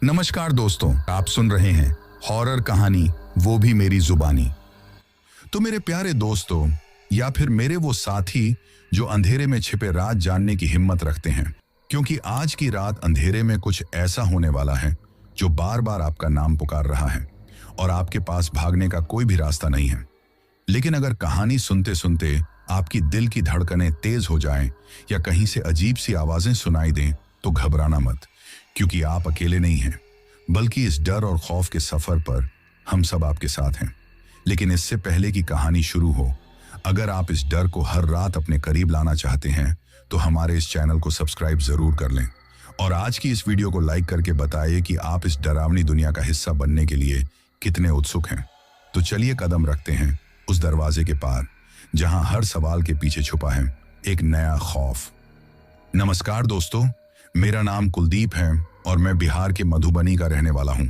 नमस्कार दोस्तों, आप सुन रहे हैं हॉरर कहानी वो भी मेरी जुबानी। तो मेरे प्यारे दोस्तों, या फिर मेरे वो साथी जो अंधेरे में छिपे राज जानने की हिम्मत रखते हैं, क्योंकि आज की रात अंधेरे में कुछ ऐसा होने वाला है जो बार बार आपका नाम पुकार रहा है और आपके पास भागने का कोई भी रास्ता नहीं है। लेकिन अगर कहानी सुनते सुनते आपकी दिल की धड़कनें तेज हो जाएं या कहीं से अजीब सी आवाजें सुनाई दें, तो घबराना मत, क्योंकि आप अकेले नहीं हैं, बल्कि इस डर और खौफ के सफर पर हम सब आपके साथ हैं। लेकिन इससे पहले कि कहानी शुरू हो, अगर आप इस डर को हर रात अपने करीब लाना चाहते हैं तो हमारे इस चैनल को सब्सक्राइब जरूर कर लें और आज की इस वीडियो को लाइक करके बताइए कि आप इस डरावनी दुनिया का हिस्सा बनने के लिए कितने उत्सुक हैं। तो चलिए कदम रखते हैं उस दरवाजे के पार जहां हर सवाल के पीछे छुपा है एक नया खौफ। नमस्कार दोस्तों, मेरा नाम कुलदीप है और मैं बिहार के मधुबनी का रहने वाला हूं।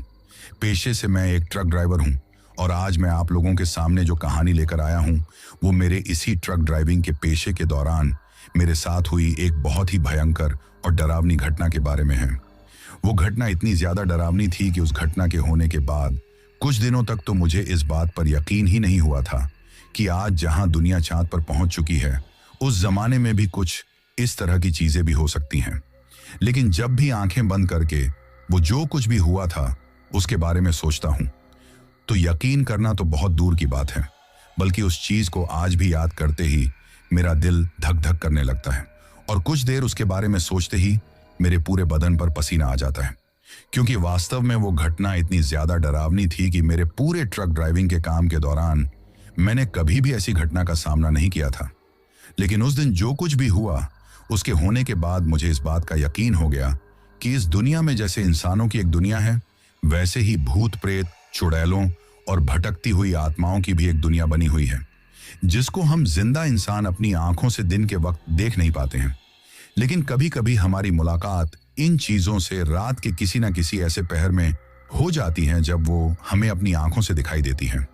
पेशे से मैं एक ट्रक ड्राइवर हूं और आज मैं आप लोगों के सामने जो कहानी लेकर आया हूं वो मेरे इसी ट्रक ड्राइविंग के पेशे के दौरान मेरे साथ हुई एक बहुत ही भयंकर और डरावनी घटना के बारे में है। वो घटना इतनी ज्यादा डरावनी थी कि उस घटना के होने के बाद कुछ दिनों तक तो मुझे इस बात पर यकीन ही नहीं हुआ था कि आज जहां दुनिया चांद पर पहुंच चुकी है, उस जमाने में भी कुछ इस तरह की चीजें भी हो सकती हैं। लेकिन जब भी आंखें बंद करके वो जो कुछ भी हुआ था उसके बारे में सोचता हूं, तो यकीन करना तो बहुत दूर की बात है, बल्कि उस चीज को आज भी याद करते ही मेरा दिल धक धक करने लगता है और कुछ देर उसके बारे में सोचते ही मेरे पूरे बदन पर पसीना आ जाता है, क्योंकि वास्तव में वो घटना इतनी ज्यादा डरावनी थी कि मेरे पूरे ट्रक ड्राइविंग के काम के दौरान मैंने कभी भी ऐसी घटना का सामना नहीं किया था। लेकिन उस दिन जो कुछ भी हुआ, उसके होने के बाद मुझे इस बात का यकीन हो गया कि इस दुनिया में जैसे इंसानों की एक दुनिया है, वैसे ही भूत प्रेत, चुड़ैलों और भटकती हुई आत्माओं की भी एक दुनिया बनी हुई है, जिसको हम जिंदा इंसान अपनी आंखों से दिन के वक्त देख नहीं पाते हैं। लेकिन कभी कभी हमारी मुलाकात इन चीजों से रात के किसी न किसी ऐसे पहर में हो जाती है जब वो हमें अपनी आंखों से दिखाई देती हैं,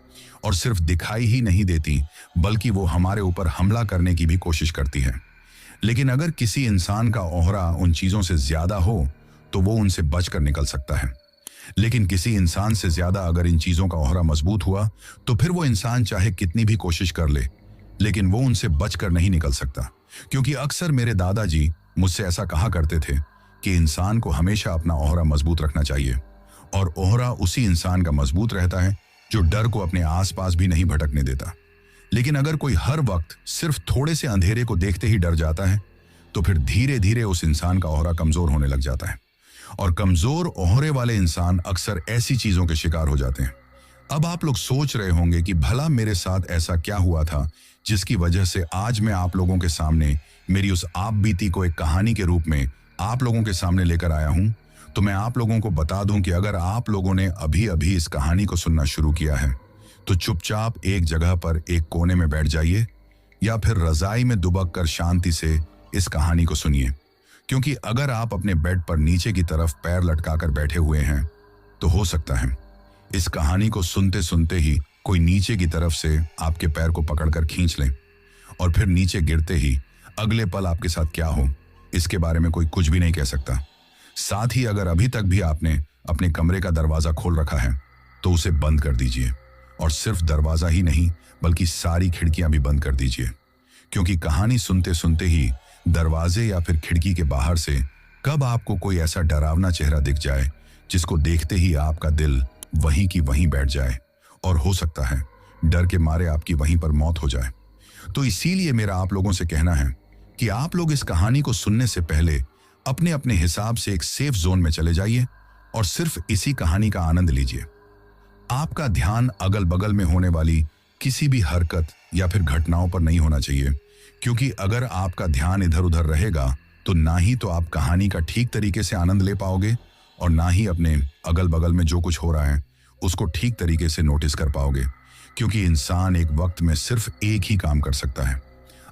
और सिर्फ दिखाई ही नहीं देती बल्कि वो हमारे ऊपर हमला करने की भी कोशिश करती है। लेकिन अगर किसी इंसान का ओहरा उन चीजों से ज्यादा हो तो वो उनसे बचकर निकल सकता है। लेकिन किसी इंसान से ज्यादा अगर इन चीजों का ओहरा मजबूत हुआ तो फिर वो इंसान चाहे कितनी भी कोशिश कर ले, लेकिन वो उनसे बचकर नहीं निकल सकता। क्योंकि अक्सर मेरे दादाजी मुझसे ऐसा कहा करते थे कि इंसान को हमेशा अपना ओहरा मजबूत रखना चाहिए, और ओहरा उसी इंसान का मजबूत रहता है जो डर को अपने आसपास भी नहीं भटकने देता। लेकिन अगर कोई हर वक्त सिर्फ थोड़े से अंधेरे को देखते ही डर जाता है, तो फिर धीरे धीरे उस इंसान का ओहरा कमजोर होने लग जाता है, और कमजोर ओहरे वाले इंसान अक्सर ऐसी चीजों के शिकार हो जाते हैं। अब आप लोग सोच रहे होंगे कि भला मेरे साथ ऐसा क्या हुआ था जिसकी वजह से आज मैं आप लोगों के सामने मेरी उस आप बीती को एक कहानी के रूप में आप लोगों के सामने लेकर आया हूं। तो मैं आप लोगों को बता दूं कि अगर आप लोगों ने अभी अभी इस कहानी को सुनना शुरू किया है तो चुपचाप एक जगह पर एक कोने में बैठ जाइए या फिर रजाई में दुबक कर शांति से इस कहानी को सुनिए। क्योंकि अगर आप अपने बेड पर नीचे की तरफ पैर लटकाकर बैठे हुए हैं तो हो सकता है इस कहानी को सुनते सुनते ही कोई नीचे की तरफ से आपके पैर को पकड़कर खींच ले, और फिर नीचे गिरते ही अगले पल आपके साथ क्या हो इसके बारे में कोई कुछ भी नहीं कह सकता। साथ ही अगर अभी तक भी आपने अपने कमरे का दरवाजा खोल रखा है तो उसे बंद कर दीजिए, और सिर्फ दरवाजा ही नहीं बल्कि सारी खिड़कियां भी बंद कर दीजिए, क्योंकि कहानी सुनते सुनते ही दरवाजे या फिर खिड़की के बाहर से कब आपको कोई ऐसा डरावना चेहरा दिख जाए जिसको देखते ही आपका दिल वहीं की वहीं बैठ जाए, और हो सकता है डर के मारे आपकी वहीं पर मौत हो जाए। तो इसीलिए मेरा आप लोगों से कहना है कि आप लोग इस कहानी को सुनने से पहले अपने अपने हिसाब से एक सेफ जोन में चले जाइए और सिर्फ इसी कहानी का आनंद लीजिए। आपका ध्यान अगल बगल में होने वाली किसी भी हरकत या फिर घटनाओं पर नहीं होना चाहिए, क्योंकि अगर आपका ध्यान इधर उधर रहेगा तो ना ही तो आप कहानी का ठीक तरीके से आनंद ले पाओगे और ना ही अपने अगल बगल में जो कुछ हो रहा है उसको ठीक तरीके से नोटिस कर पाओगे। क्योंकि इंसान एक वक्त में सिर्फ एक ही काम कर सकता है।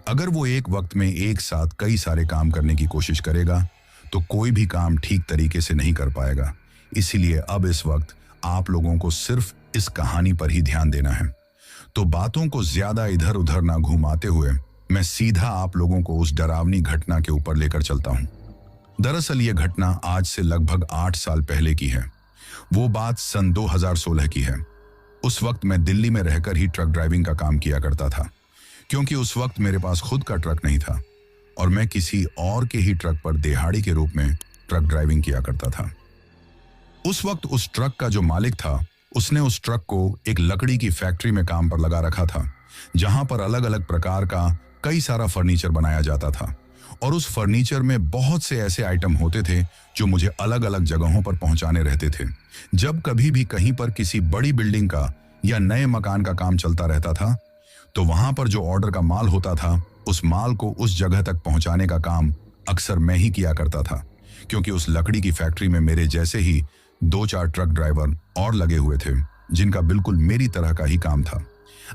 अगर वो एक वक्त में एक साथ कई सारे काम करने की कोशिश करेगा तो कोई भी काम ठीक तरीके से नहीं कर पाएगा। इसीलिए अब इस वक्त आप लोगों को सिर्फ इस कहानी पर ही ध्यान देना है। तो बातों को ज्यादा इधर उधर ना घुमाते हुए मैं सीधा आप लोगों को उस डरावनी घटना के ऊपर लेकर चलता हूं। दरअसल ये घटना आज से लगभग 8 साल पहले की है। वो बात सन 2016 की है। उस वक्त मैं दिल्ली में रहकर ही ट्रक ड्राइविंग का काम किया करता था, क्योंकि उस वक्त मेरे पास खुद का ट्रक नहीं था और मैं किसी और के ही ट्रक पर दिहाड़ी के रूप में ट्रक ड्राइविंग किया करता था। उस वक्त उस ट्रक का जो मालिक था, उसने उस ट्रक को एक लकड़ी की फैक्ट्री में काम पर लगा रखा था, जहां पर अलग अलग प्रकार का कई सारा फर्नीचर बनाया जाता था। और उस फर्नीचर में बहुत से ऐसे आइटम होते थे जो मुझे अलग अलग जगहों पर पहुंचाने रहते थे। जब कभी भी कहीं पर किसी बड़ी बिल्डिंग का या नए मकान का काम चलता रहता था, तो वहां पर जो ऑर्डर का माल होता था, उस माल को उस जगह तक पहुंचाने का काम अक्सर मैं ही किया करता था, क्योंकि उस लकड़ी की फैक्ट्री में मेरे जैसे ही 2-4 ट्रक ड्राइवर और लगे हुए थे, जिनका बिल्कुल मेरी तरह का ही काम था।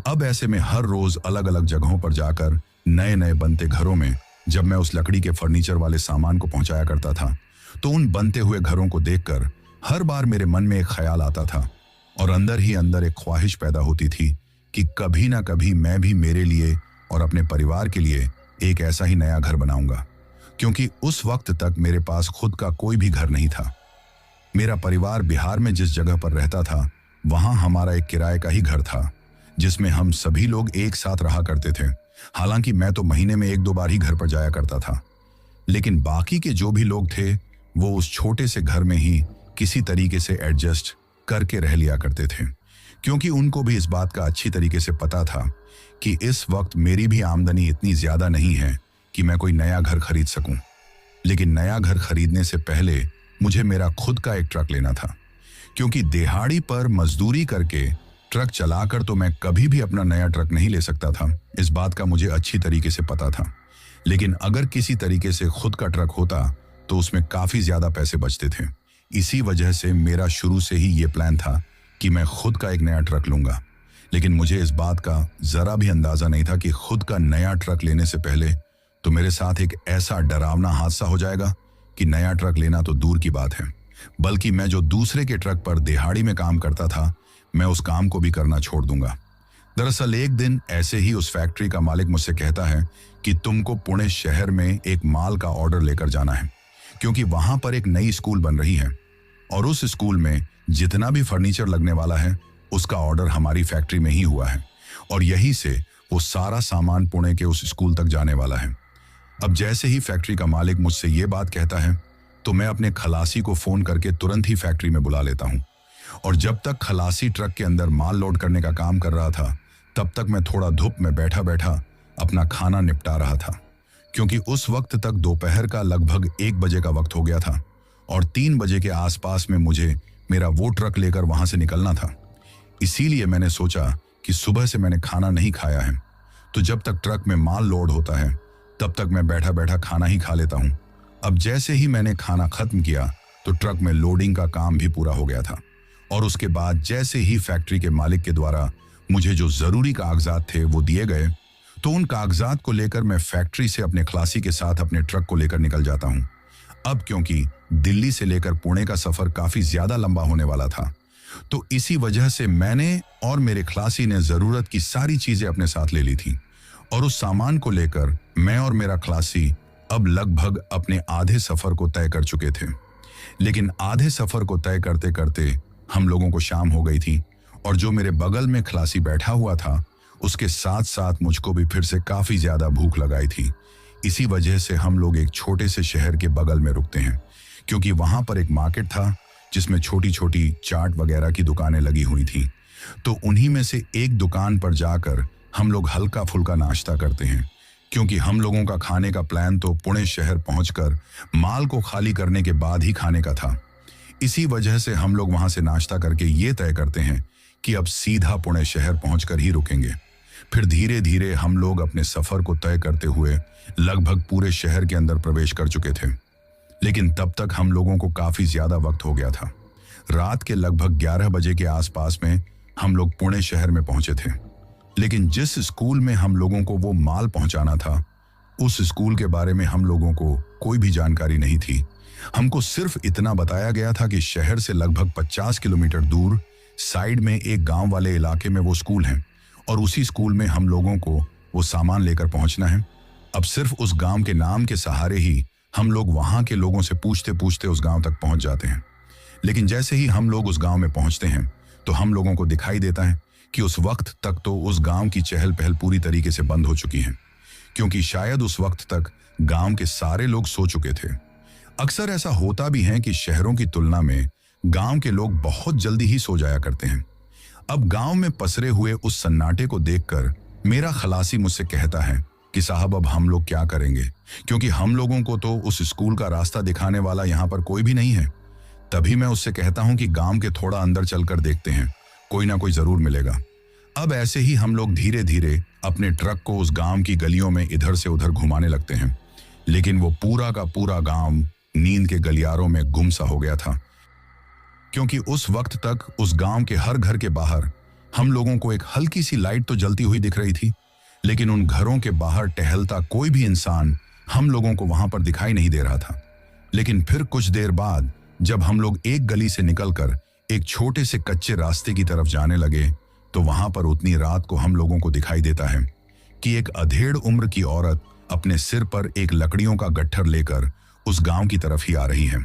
अब ऐसे में हर रोज अलग अलग जगहों पर जाकर नए नए बनते घरों में जब मैं उस लकड़ी के फर्नीचर वाले सामान को पहुंचाया करता था, तो उन बनते हुए घरों को देखकर हर बार मेरे मन में एक ख्याल आता था और अंदर ही अंदर एक ख्वाहिश पैदा होती थी कि कभी ना कभी मैं भी मेरे लिए और अपने परिवार के लिए एक ऐसा ही नया घर बनाऊंगा, क्योंकि उस वक्त तक मेरे पास खुद का कोई भी घर नहीं था। मेरा परिवार बिहार में जिस जगह पर रहता था, वहां हमारा एक किराए का ही घर था, जिसमें हम सभी लोग एक साथ रहा करते थे। हालांकि मैं तो महीने में 1-2 बार ही घर पर जाया करता था, लेकिन बाकी के जो भी लोग थे, वो उस छोटे से घर में ही किसी तरीके से एडजस्ट करके रह लिया करते थे, क्योंकि उनको भी इस बात का अच्छी तरीके से पता था कि इस वक्त मेरी भी आमदनी इतनी ज्यादा नहीं है कि मैं कोई नया घर खरीद सकूं। लेकिन नया घर खरीदने से पहले मुझे मेरा खुद का एक ट्रक लेना था, क्योंकि दिहाड़ी पर मजदूरी करके ट्रक चलाकर तो मैं कभी भी अपना नया ट्रक नहीं ले सकता था। इस बात का मुझे अच्छी तरीके से पता था। लेकिन अगर किसी तरीके से खुद का ट्रक होता तो उसमें काफी ज्यादा पैसे बचते थे। इसी वजह से मेरा शुरू से ही ये प्लान था कि मैं खुद का एक नया ट्रक लूंगा। लेकिन मुझे इस बात का जरा भी अंदाजा नहीं था कि खुद का नया ट्रक लेने से पहले तो मेरे साथ एक ऐसा डरावना हादसा हो जाएगा कि नया ट्रक लेना तो दूर की बात है, बल्कि मैं जो दूसरे के ट्रक पर दिहाड़ी में काम करता था, मैं उस काम को भी करना छोड़ दूंगा। दरअसल एक दिन ऐसे ही उस फैक्ट्री का मालिक मुझसे कहता है कि तुमको पुणे शहर में एक माल का ऑर्डर लेकर जाना है, क्योंकि वहां पर एक नई स्कूल बन रही है और उस स्कूल में जितना भी फर्नीचर लगने वाला है, उसका ऑर्डर हमारी फैक्ट्री में ही हुआ है और यहीं से वो सारा सामान पुणे के उस स्कूल तक जाने वाला है। अब जैसे ही फैक्ट्री का मालिक मुझसे ये बात कहता है, तो मैं अपने खलासी को फोन करके तुरंत ही फैक्ट्री में बुला लेता हूँ। और जब तक खलासी ट्रक के अंदर माल लोड करने का काम कर रहा था, तब तक मैं थोड़ा धूप में बैठा बैठा अपना खाना निपटा रहा था, क्योंकि उस वक्त तक दोपहर का लगभग 1 बजे का वक्त हो गया था और 3 बजे के आसपास में मुझे मेरा वो ट्रक लेकर वहां से निकलना था। इसीलिए मैंने सोचा कि सुबह से मैंने खाना नहीं खाया है, तो जब तक ट्रक में माल लोड होता है, तब तक मैं बैठा बैठा खाना ही खा लेता हूं। अब जैसे ही मैंने खाना खत्म किया, तो ट्रक में लोडिंग का काम भी पूरा हो गया था और उसके बाद जैसे ही फैक्ट्री के मालिक के द्वारा मुझे जो जरूरी कागजात थे वो दिए गए, तो उन कागजात को लेकर मैं फैक्ट्री से अपने खलासी के साथ अपने ट्रक को लेकर निकल जाता हूं। अब क्योंकि दिल्ली से लेकर पुणे का सफर काफी ज्यादा लंबा होने वाला था, तो इसी वजह से मैंने और मेरे खलासी ने जरूरत की सारी चीजें अपने साथ ले ली थी और उस सामान को लेकर मैं और मेरा खलासी अब लगभग अपने आधे सफर को तय कर चुके थे। लेकिन आधे सफर को तय करते करते हम लोगों को शाम हो गई थी और जो मेरे बगल में खलासी बैठा हुआ था, उसके साथ साथ मुझको भी फिर से काफी ज्यादा भूख लगाई थी। इसी वजह से हम लोग एक छोटे से शहर के बगल में रुकते हैं, क्योंकि वहां पर एक मार्केट था जिसमें छोटी छोटी चाट वगैरह की दुकानें लगी हुई थी। तो उन्हीं में से एक दुकान पर जाकर हम लोग हल्का फुल्का नाश्ता करते हैं, क्योंकि हम लोगों का खाने का प्लान तो पुणे शहर पहुंचकर माल को खाली करने के बाद ही खाने का था। इसी वजह से हम लोग वहां से नाश्ता करके ये तय करते हैं कि अब सीधा पुणे शहर पहुंचकर ही रुकेंगे। फिर धीरे धीरे हम लोग अपने सफर को तय करते हुए लगभग पूरे शहर के अंदर प्रवेश कर चुके थे। लेकिन तब तक हम लोगों को काफी ज्यादा वक्त हो गया था। रात के लगभग 11 बजे के आसपास में हम लोग पुणे शहर में पहुंचे थे। लेकिन जिस स्कूल में हम लोगों को वो माल पहुंचाना था, उस स्कूल के बारे में हम लोगों को कोई भी जानकारी नहीं थी। हमको सिर्फ इतना बताया गया था कि शहर से लगभग 50 किलोमीटर दूर साइड में एक गांव वाले इलाके में वो स्कूल है और उसी स्कूल में हम लोगों को वो सामान लेकर पहुंचना है। अब सिर्फ उस गांव के नाम के सहारे ही हम लोग वहां के लोगों से पूछते पूछते उस गांव तक पहुंच जाते हैं। लेकिन जैसे ही हम लोग उस गांव में पहुंचते हैं तो हम लोगों को दिखाई देता है कि उस वक्त तक तो उस गांव की चहल पहल पूरी तरीके से बंद हो चुकी है, क्योंकि शायद उस वक्त तक गांव के सारे लोग सो चुके थे। अक्सर ऐसा होता भी है कि शहरों की तुलना में गांव के लोग बहुत जल्दी ही सो जाया करते हैं। अब गांव में पसरे हुए उस सन्नाटे को देखकर मेरा खलासी मुझसे कहता है कि साहब अब हम लोग क्या करेंगे, क्योंकि हम लोगों को तो उस स्कूल का रास्ता दिखाने वाला यहाँ पर कोई भी नहीं है। तभी मैं उससे कहता हूँ कि गांव के थोड़ा अंदर चलकर देखते हैं, कोई ना कोई जरूर मिलेगा। अब ऐसे ही हम लोग धीरे धीरे अपने ट्रक को उस गांव की गलियों में इधर से उधर घुमाने लगते हैं, लेकिन वो पूरा का पूरा गांव नींद के गलियारों में गुम सा हो गया था, क्योंकि उस वक्त तक उस गांव के हर घर के बाहर हम लोगों को एक हल्की सी लाइट तो जलती हुई दिख रही थी, लेकिन उन घरों के बाहर टहलता कोई भी इंसान हम लोगों को वहां पर दिखाई नहीं दे रहा था। लेकिन फिर कुछ देर बाद जब हम लोग एक गली से निकलकर एक छोटे से कच्चे रास्ते की तरफ जाने लगे तो वहां पर उतनी रात को हम लोगों को दिखाई देता है कि एक अधेड़ उम्र की औरत अपने सिर पर एक लकड़ियों का गट्ठर लेकर उस गांव की तरफ ही आ रही है,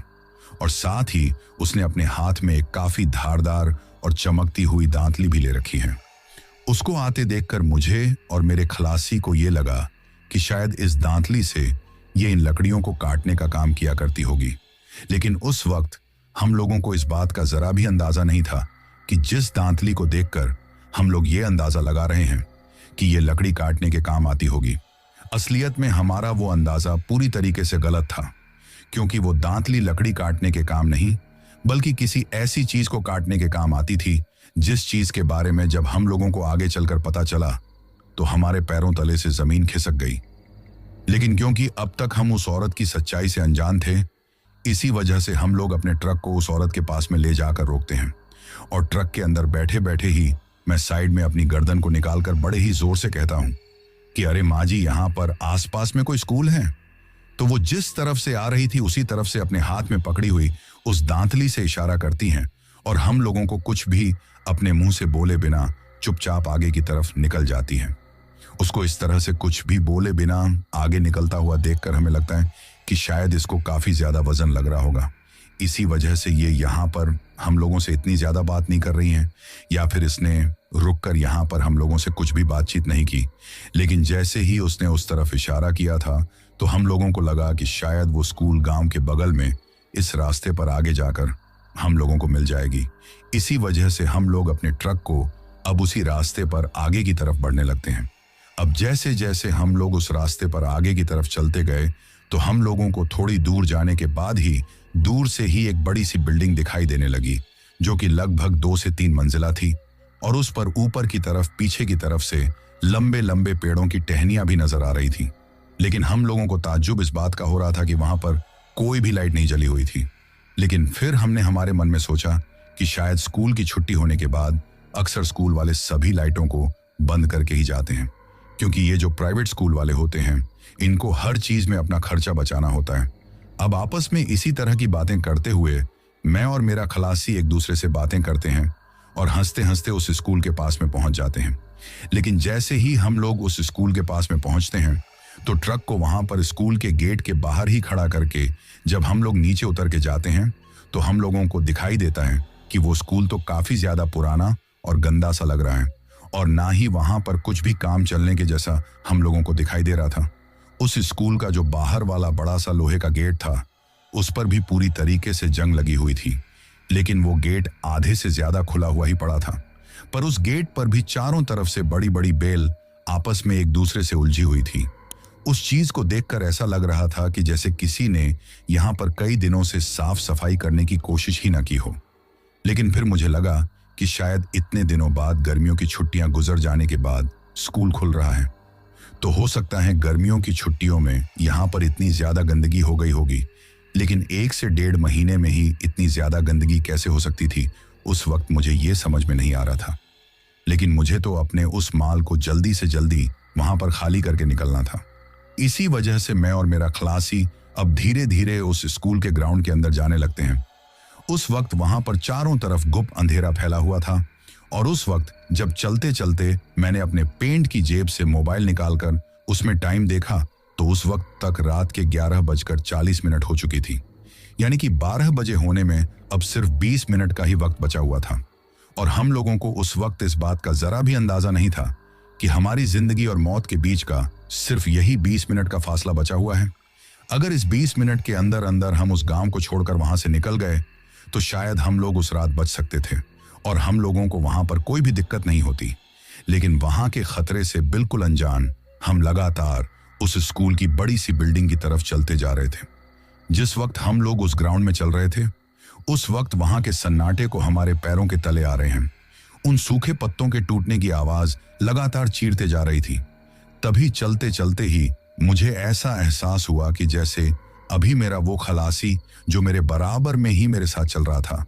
और साथ ही उसने अपने हाथ में एक काफी धारदार और चमकती हुई दांतली भी ले रखी है। उसको आते देखकर मुझे और मेरे खलासी को ये लगा कि शायद इस दांतली से ये इन लकड़ियों को काटने का काम किया करती होगी, लेकिन उस वक्त हम लोगों को इस बात का जरा भी अंदाजा नहीं था कि जिस दांतली को देखकर हम लोग ये अंदाजा लगा रहे हैं कि ये लकड़ी काटने के काम आती होगी, असलियत में हमारा वो अंदाजा पूरी तरीके से गलत था, क्योंकि वो दांतली लकड़ी काटने के काम नहीं बल्कि किसी ऐसी चीज को काटने के काम आती थी जिस चीज के बारे में जब हम लोगों को आगे चलकर पता चला तो हमारे पैरों तले से जमीन खिसक गई। लेकिन क्योंकि अब तक हम उस औरत की सच्चाई से अनजान थे, इसी वजह से हम लोग अपने ट्रक को उस औरत के पास में ले जाकर रोकते हैं, और ट्रक के अंदर बैठे बैठे ही मैं साइड में अपनी गर्दन को निकालकर बड़े ही जोर से कहता हूं कि अरे माँ जी, यहाँ पर आसपास में कोई स्कूल है? तो वो जिस तरफ से आ रही थी उसी तरफ से अपने हाथ में पकड़ी हुई उस दांतली से इशारा करती हैं, और हम लोगों को कुछ भी अपने मुंह से बोले बिना चुपचाप आगे की तरफ निकल जाती हैं। उसको इस तरह से कुछ भी बोले बिना आगे निकलता हुआ देखकर हमें लगता है कि शायद इसको काफी ज्यादा वजन लग रहा होगा, इसी वजह से ये यहाँ पर हम लोगों से इतनी ज्यादा बात नहीं कर रही हैं, या फिर इसने रुककर यहाँ पर हम लोगों से कुछ भी बातचीत नहीं की। लेकिन जैसे ही उसने उस तरफ इशारा किया था तो हम लोगों को लगा कि शायद वो स्कूल गांव के बगल में इस रास्ते पर आगे जाकर हम लोगों को मिल जाएगी। इसी वजह से हम लोग अपने ट्रक को अब उसी रास्ते पर आगे की तरफ बढ़ने लगते हैं। अब जैसे जैसे हम लोग उस रास्ते पर आगे की तरफ चलते गए तो हम लोगों को थोड़ी दूर जाने के बाद ही दूर से ही एक बड़ी सी बिल्डिंग दिखाई देने लगी, जो कि लगभग 2 से 3 मंजिला थी, और उस पर ऊपर की तरफ पीछे की तरफ से लंबे लंबे पेड़ों की टहनियां भी नजर आ रही थी। लेकिन हम लोगों को ताज्जुब इस बात का हो रहा था कि वहां पर कोई भी लाइट नहीं जली हुई थी। लेकिन फिर हमने हमारे मन में सोचा कि शायद स्कूल की छुट्टी होने के बाद अक्सर स्कूल वाले सभी लाइटों को बंद करके ही जाते हैं, क्योंकि ये जो प्राइवेट स्कूल वाले होते हैं इनको हर चीज में अपना खर्चा बचाना होता है। अब आपस में इसी तरह की बातें करते हुए मैं और मेरा खलासी एक दूसरे से बातें करते हैं और हंसते हंसते उस स्कूल के पास में पहुंच जाते हैं। लेकिन जैसे ही हम लोग उस स्कूल के पास में पहुंचते हैं तो ट्रक को वहां पर स्कूल के गेट के बाहर ही खड़ा करके जब हम लोग नीचे उतर के जाते हैं तो हम लोगों को दिखाई देता है कि वो स्कूल तो काफी ज्यादा पुराना और गंदा सा लग रहा है, और ना ही वहां पर कुछ भी काम चलने के जैसा हम लोगों को दिखाई दे रहा था। उस स्कूल का जो बाहर वाला बड़ा सा लोहे का गेट था उस पर भी पूरी तरीके से जंग लगी हुई थी, लेकिन वो गेट आधे से ज्यादा खुला हुआ ही पड़ा था। पर उस गेट पर भी चारों तरफ से बड़ी बड़ी बेल आपस में एक दूसरे से उलझी हुई थी। उस चीज को देखकर ऐसा लग रहा था कि जैसे किसी ने यहाँ पर कई दिनों से साफ सफाई करने की कोशिश ही ना की हो। लेकिन फिर मुझे लगा कि शायद इतने दिनों बाद गर्मियों की छुट्टियां गुजर जाने के बाद स्कूल खुल रहा है, तो हो सकता है गर्मियों की छुट्टियों में यहाँ पर इतनी ज्यादा गंदगी हो गई होगी। लेकिन 1 से 1.5 महीने में ही इतनी ज्यादा गंदगी कैसे हो सकती थी, उस वक्त मुझे ये समझ में नहीं आ रहा था। लेकिन मुझे तो अपने उस माल को जल्दी से जल्दी वहां पर खाली करके निकलना था। इसी वजह से मैं और मेरा खलासी अब धीरे धीरे उस स्कूल के ग्राउंड के अंदर जाने लगते हैं। उस वक्त वहां पर चारों तरफ गुप अंधेरा फैला हुआ था, और उस वक्त जब चलते चलते मैंने अपने पेंट की जेब से मोबाइल निकालकर उसमें टाइम देखा तो उस वक्त तक रात के 11:40 हो चुकी थी। यानी कि 12 बजे होने में अब सिर्फ 20 मिनट का ही वक्त बचा हुआ था। और हम लोगों को उस वक्त इस बात का जरा भी अंदाजा नहीं था कि हमारी जिंदगी और मौत के बीच का सिर्फ यही 20 मिनट का फासला बचा हुआ है। अगर इस 20 मिनट के अंदर अंदर हम उस गांव को छोड़कर वहां से निकल गए तो शायद हम लोग उस रात बच सकते थे और हम लोगों को वहां पर कोई भी दिक्कत नहीं होती। लेकिन वहां के खतरे से बिल्कुल अनजान हम लगातार उस स्कूल की बड़ी सी बिल्डिंग की तरफ चलते जा रहे थे। जिस वक्त हम लोग उस ग्राउंड में चल रहे थे उस वक्त वहां के सन्नाटे को हमारे पैरों के तले आ रहे हैं। उन सूखे पत्तों के टूटने की आवाज लगातार चीरते जा रही थी। तभी चलते चलते ही मुझे ऐसा एहसास हुआ कि जैसे अभी मेरा वो खलासी जो मेरे बराबर में ही मेरे साथ चल रहा था,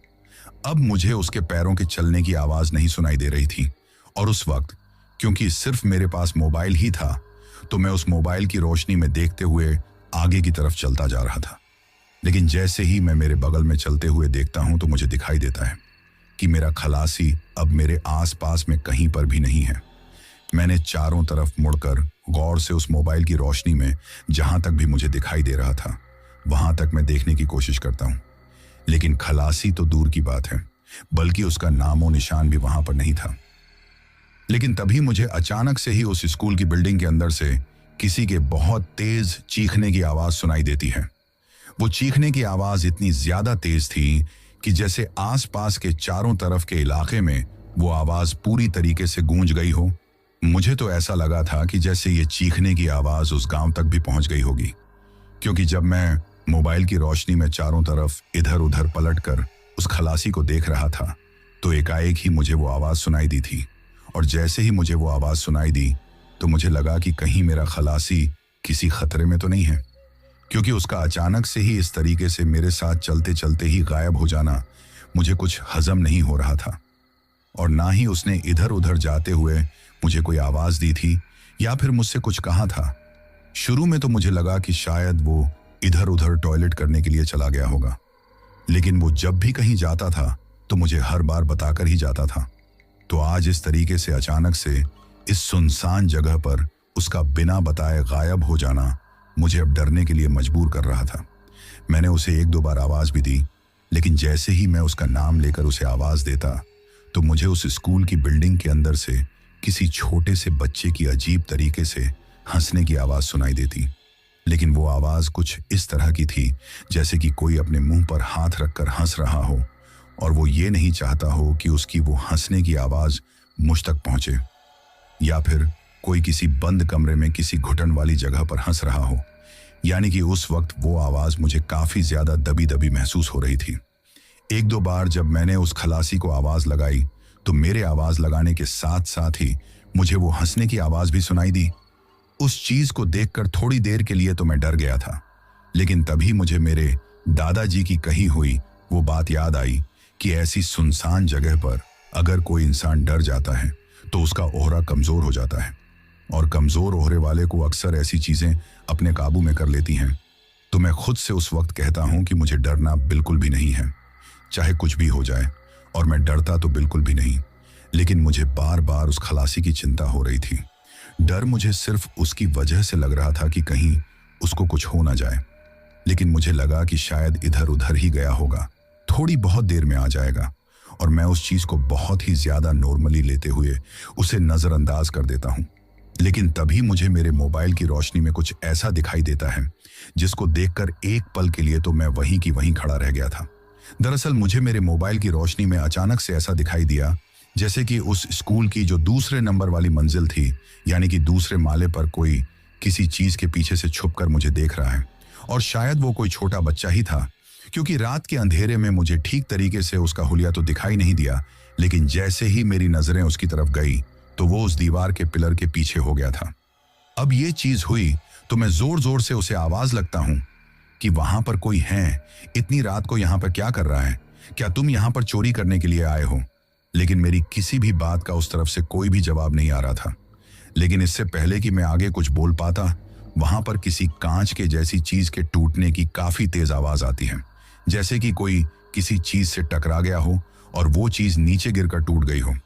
अब मुझे उसके पैरों के चलने की आवाज नहीं सुनाई दे रही थी। और उस वक्त क्योंकि सिर्फ मेरे पास मोबाइल ही था तो मैं उस मोबाइल की रोशनी में देखते हुए आगे की तरफ चलता जा रहा था। लेकिन जैसे ही मैं मेरे बगल में चलते हुए देखता हूं तो मुझे दिखाई देता है कि मेरा खलासी अब मेरे आसपास में कहीं पर भी नहीं है। मैंने चारों तरफ मुड़कर गौर से उस मोबाइल की रोशनी में जहां तक भी मुझे दिखाई दे रहा था वहां तक मैं देखने की कोशिश करता हूं, लेकिन खलासी तो दूर की बात है, बल्कि उसका नामो निशान भी वहां पर नहीं था। लेकिन तभी मुझे अचानक से ही उस स्कूल की बिल्डिंग के अंदर से किसी के बहुत तेज चीखने की आवाज सुनाई देती है। वो चीखने की आवाज इतनी ज्यादा तेज थी कि जैसे आसपास के चारों तरफ के इलाके में वो आवाज पूरी तरीके से गूंज गई हो। मुझे तो ऐसा लगा था कि जैसे ये चीखने की आवाज उस गांव तक भी पहुंच गई होगी, क्योंकि जब मैं मोबाइल की रोशनी में चारों तरफ इधर उधर पलटकर उस खलासी को देख रहा था तो एकाएक ही मुझे वो आवाज सुनाई दी थी। और जैसे ही मुझे वो आवाज सुनाई दी तो मुझे लगा कि कहीं मेरा खलासी किसी खतरे में तो नहीं है, क्योंकि उसका अचानक से ही इस तरीके से मेरे साथ चलते चलते ही गायब हो जाना मुझे कुछ हजम नहीं हो रहा था। और ना ही उसने इधर उधर जाते हुए मुझे कोई आवाज दी थी या फिर मुझसे कुछ कहा था। शुरू में तो मुझे लगा कि शायद वो इधर उधर टॉयलेट करने के लिए चला गया होगा, लेकिन वो जब भी कहीं जाता था तो मुझे हर बार बताकर ही जाता था। तो आज इस तरीके से अचानक से इस सुनसान जगह पर उसका बिना बताए गायब हो जाना मुझे अब डरने के लिए मजबूर कर रहा था। मैंने उसे 1-2 बार आवाज भी दी, लेकिन जैसे ही मैं उसका नाम लेकर उसे आवाज देता तो मुझे उस स्कूल की बिल्डिंग के अंदर से किसी छोटे से बच्चे की अजीब तरीके से हंसने की आवाज सुनाई देती। लेकिन वो आवाज कुछ इस तरह की थी जैसे कि कोई अपने मुंह पर हाथ रखकर हंस रहा हो और वो ये नहीं चाहता हो कि उसकी वो हंसने की आवाज मुझ तक पहुंचे, या फिर कोई किसी बंद कमरे में किसी घुटन वाली जगह पर हंस रहा हो। यानी कि उस वक्त वो आवाज मुझे काफी ज्यादा दबी दबी महसूस हो रही थी। 1-2 बार जब मैंने उस खलासी को आवाज लगाई तो मेरे आवाज लगाने के साथ साथ ही मुझे वो हंसने की आवाज भी सुनाई दी। उस चीज को देखकर थोड़ी देर के लिए तो मैं डर गया था, लेकिन तभी मुझे मेरे दादाजी की कही हुई वो बात याद आई कि ऐसी सुनसान जगह पर अगर कोई इंसान डर जाता है तो उसका ओहरा कमजोर हो जाता है, और कमजोर ओहरे वाले को अक्सर ऐसी चीजें अपने काबू में कर लेती हैं। तो मैं खुद से उस वक्त कहता हूं कि मुझे डरना बिल्कुल भी नहीं है, चाहे कुछ भी हो जाए। और मैं डरता तो बिल्कुल भी नहीं, लेकिन मुझे बार बार उस खलासी की चिंता हो रही थी। डर मुझे सिर्फ उसकी वजह से लग रहा था कि कहीं उसको कुछ हो ना जाए, लेकिन मुझे लगा कि शायद इधर उधर ही गया होगा, थोड़ी बहुत देर में आ जाएगा। और मैं उस चीज को बहुत ही ज्यादा नॉर्मली लेते हुए उसे नजरअंदाज कर देता हूं। लेकिन तभी मुझे मेरे मोबाइल की रोशनी में कुछ ऐसा दिखाई देता है जिसको देखकर एक पल के लिए तो मैं वहीं की वहीं खड़ा रह गया था। दरअसल मुझे मेरे मोबाइल की रोशनी में अचानक से ऐसा दिखाई दिया जैसे कि उस स्कूल की जो दूसरे नंबर वाली मंजिल थी, यानी कि दूसरे माले पर कोई किसी चीज के पीछे से छुपकर मुझे देख रहा है। और शायद वो कोई छोटा बच्चा ही था, क्योंकि रात के अंधेरे में मुझे ठीक तरीके से उसका हुलिया तो दिखाई नहीं दिया, लेकिन जैसे ही मेरी नजरें उसकी तरफ गई तो वो उस दीवार के पिलर के पीछे हो गया था। अब ये चीज हुई तो मैं जोर जोर से उसे आवाज लगता हूं कि वहां पर कोई है, इतनी रात को यहां पर क्या कर रहा है, क्या तुम यहां पर चोरी करने के लिए आए हो? लेकिन मेरी किसी भी बात का उस तरफ से कोई भी जवाब नहीं आ रहा था। लेकिन इससे पहले कि मैं आगे कुछ बोल पाता, वहां पर किसी कांच के जैसी चीज के टूटने की काफी तेज आवाज आती है, जैसे कि कोई किसी चीज से टकरा गया हो और वो चीज नीचे गिरकर टूट गई हो।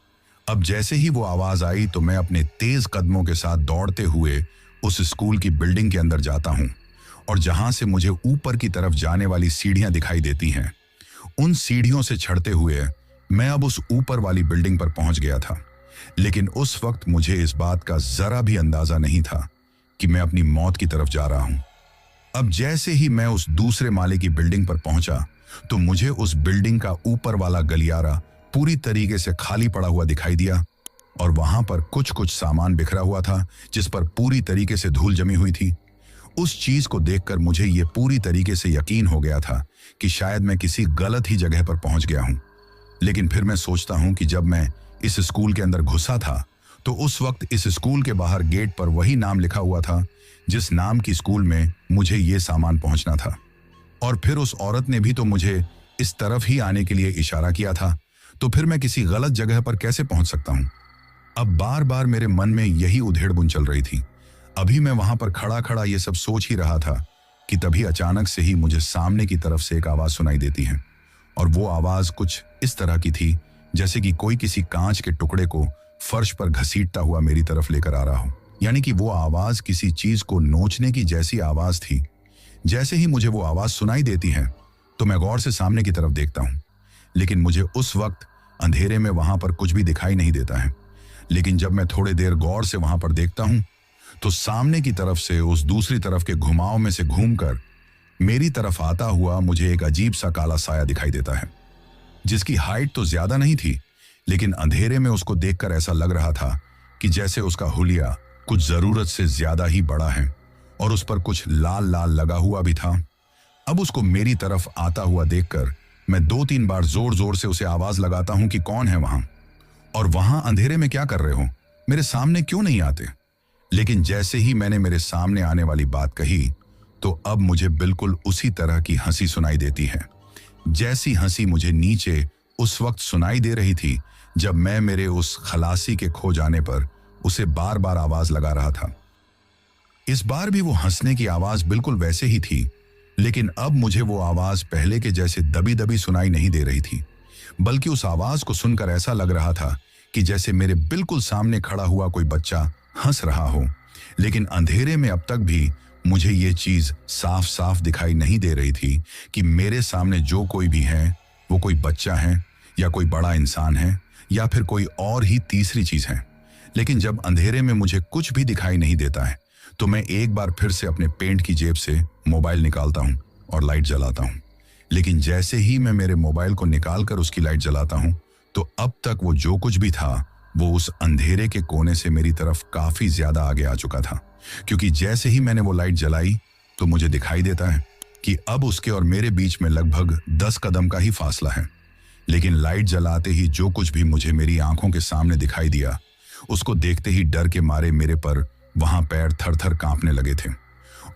अब जैसे ही वो आवाज आई तो मैं अपने तेज कदमों के साथ दौड़ते हुए उस स्कूल की बिल्डिंग के अंदर जाता हूं और जहां से मुझे ऊपर की तरफ जाने वाली सीढ़ियां दिखाई देती हैं, उन सीढ़ियों से चढ़ते हुए मैं अब उस ऊपर वाली बिल्डिंग पर पहुंच गया था। लेकिन उस वक्त मुझे इस बात का जरा भी अंदाजा नहीं था कि मैं अपनी मौत की तरफ जा रहा हूं। अब जैसे ही मैं उस दूसरे माले की बिल्डिंग पर पहुंचा तो मुझे उस बिल्डिंग का ऊपर वाला गलियारा पूरी तरीके से खाली पड़ा हुआ दिखाई दिया और वहां पर कुछ कुछ सामान बिखरा हुआ था जिस पर पूरी तरीके से धूल जमी हुई थी। उस चीज को देखकर मुझे यह पूरी तरीके से यकीन हो गया था कि शायद मैं किसी गलत ही जगह पर पहुंच गया हूं। लेकिन फिर मैं सोचता हूं कि जब मैं इस स्कूल के अंदर घुसा था तो उस वक्त इस स्कूल के बाहर गेट पर वही नाम लिखा हुआ था जिस नाम की स्कूल में मुझे ये सामान पहुंचना था। और फिर उस औरत ने भी तो मुझे इस तरफ ही आने के लिए इशारा किया था, तो फिर मैं किसी गलत जगह पर कैसे पहुंच सकता हूं। अब बार बार मेरे मन में यही उधेड़-बुन चल रही थी। अभी मैं वहां पर खड़ा खड़ा ये सब सोच ही रहा था कि तभी अचानक से ही मुझे सामने की तरफ से एक आवाज सुनाई देती है। और वो आवाज कुछ इस तरह की थी जैसे कि कोई किसी कांच के टुकड़े को फर्श पर घसीटता हुआ मेरी तरफ लेकर आ रहा हो। यानी कि वो आवाज किसी चीज को नोचने की जैसी आवाज थी। जैसे ही मुझे वो आवाज सुनाई देती है तो मैं गौर से सामने की तरफ देखता हूं, लेकिन मुझे उस वक्त अंधेरे में वहां पर कुछ भी दिखाई नहीं देता है। लेकिन जब मैं थोड़ी देर गौर से वहां पर देखता हूं तो सामने की तरफ से उस दूसरी तरफ के घुमाव में से घूमकर मेरी तरफ आता हुआ मुझे एक अजीब सा काला साया दिखाई देता है, जिसकी हाइट तो ज्यादा नहीं थी, लेकिन अंधेरे में उसको देखकर ऐसा लग रहा था कि जैसे उसका हुलिया कुछ जरूरत से ज्यादा ही बड़ा है और उस पर कुछ लाल लाल लगा हुआ भी था। अब उसको मेरी तरफ आता हुआ देखकर मैं 2-3 बार जोर जोर से उसे आवाज लगाता हूं कि कौन है वहां, और वहां अंधेरे में क्या कर रहे हो, मेरे सामने क्यों नहीं आते। लेकिन जैसे ही मैंने मेरे सामने आने वाली बात कही तो अब मुझे बिल्कुल उसी तरह की हंसी सुनाई देती है जैसी हंसी मुझे नीचे उस वक्त सुनाई दे रही थी जब मैं मेरे उस खलासी के खो जाने पर उसे बार बार आवाज लगा रहा था। इस बार भी वो हंसने की आवाज बिल्कुल वैसे ही थी, लेकिन अब मुझे वो आवाज पहले के जैसे दबी दबी सुनाई नहीं दे रही थी, बल्कि उस आवाज को सुनकर ऐसा लग रहा था कि जैसे मेरे बिल्कुल सामने खड़ा हुआ कोई बच्चा हंस रहा हो। लेकिन अंधेरे में अब तक भी मुझे ये चीज साफ साफ दिखाई नहीं दे रही थी कि मेरे सामने जो कोई भी है वो कोई बच्चा है या कोई बड़ा इंसान है या फिर कोई और ही तीसरी चीज है। लेकिन जब अंधेरे में मुझे कुछ भी दिखाई नहीं देता है तो मैं एक बार फिर से अपने पेंट की जेब से मोबाइल निकालता हूं और लाइट जलाता हूं। लेकिन जैसे ही मैं मेरे मोबाइल को निकालकर उसकी लाइट जलाता हूं तो अब तक वो जो कुछ भी था वो उस अंधेरे के कोने से मेरी तरफ काफी ज्यादा आगे आ चुका था, क्योंकि जैसे ही मैंने वो लाइट जलाई तो मुझे दिखाई देता है कि अब उसके और मेरे बीच में लगभग 10 कदम का ही फासला है। लेकिन लाइट जलाते ही जो कुछ भी मुझे मेरी आंखों के सामने दिखाई दिया उसको देखते ही डर के मारे मेरे पर वहां पैर थर थर कांपने लगे थे।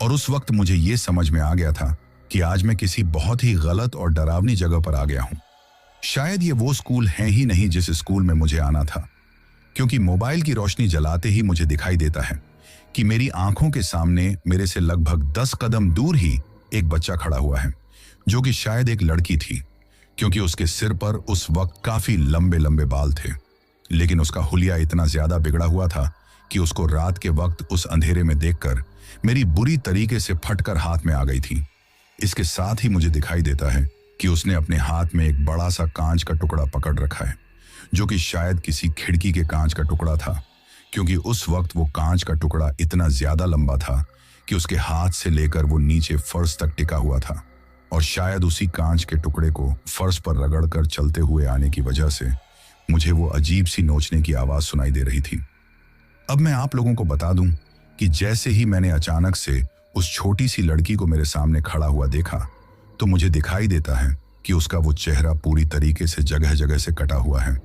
और उस वक्त मुझे ये समझ में आ गया था कि आज मैं किसी बहुत ही गलत और डरावनी जगह पर आ गया हूं। शायद ये वो स्कूल है ही नहीं जिस स्कूल में मुझे आना था, क्योंकि मोबाइल की रोशनी जलाते ही मुझे दिखाई देता है कि मेरी आंखों के सामने मेरे से लगभग 10 कदम दूर ही एक बच्चा खड़ा हुआ है, जो कि शायद एक लड़की थी, क्योंकि उसके सिर पर उस वक्त काफी लंबे लंबे बाल थे। लेकिन उसका हुलिया इतना ज्यादा बिगड़ा हुआ था कि उसको रात के वक्त उस अंधेरे में देखकर मेरी बुरी तरीके से फटकर हाथ में आ गई थी। इसके साथ ही मुझे दिखाई देता है कि उसने अपने हाथ में एक बड़ा सा कांच का टुकड़ा पकड़ रखा है, जो कि शायद किसी खिड़की के कांच का टुकड़ा था, क्योंकि उस वक्त वो कांच का टुकड़ा इतना ज्यादा लंबा था कि उसके हाथ से लेकर वो नीचे फर्श तक टिका हुआ था। और शायद उसी कांच के टुकड़े को फर्श पर रगड़कर चलते हुए आने की वजह से मुझे वो अजीब सी नोचने की आवाज सुनाई दे रही थी। अब मैं आप लोगों को बता दूं कि जैसे ही मैंने अचानक से उस छोटी सी लड़की को मेरे सामने खड़ा हुआ देखा तो मुझे दिखाई देता है कि उसका वो चेहरा पूरी तरीके से जगह जगह से कटा हुआ है।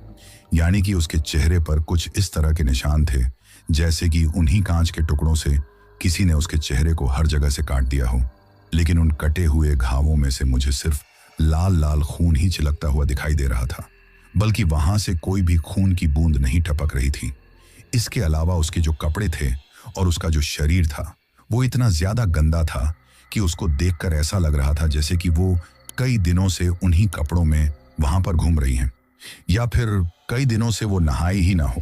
यानी कि उसके चेहरे पर कुछ इस तरह के निशान थे जैसे कि उन्हीं कांच के टुकड़ों से किसी ने उसके चेहरे को हर जगह से काट दिया हो। लेकिन उन कटे हुए घावों में से मुझे सिर्फ लाल लाल खून ही चिलकता हुआ दिखाई दे रहा था, बल्कि वहां से कोई भी खून की बूंद नहीं टपक रही थी। इसके अलावा उसके जो कपड़े थे और उसका जो शरीर था वो इतना ज्यादा गंदा था कि उसको देखकर ऐसा लग रहा था जैसे कि वो कई दिनों से उन्हीं कपड़ों में वहां पर घूम रही हैं, या फिर कई दिनों से वो नहाई ही ना हो।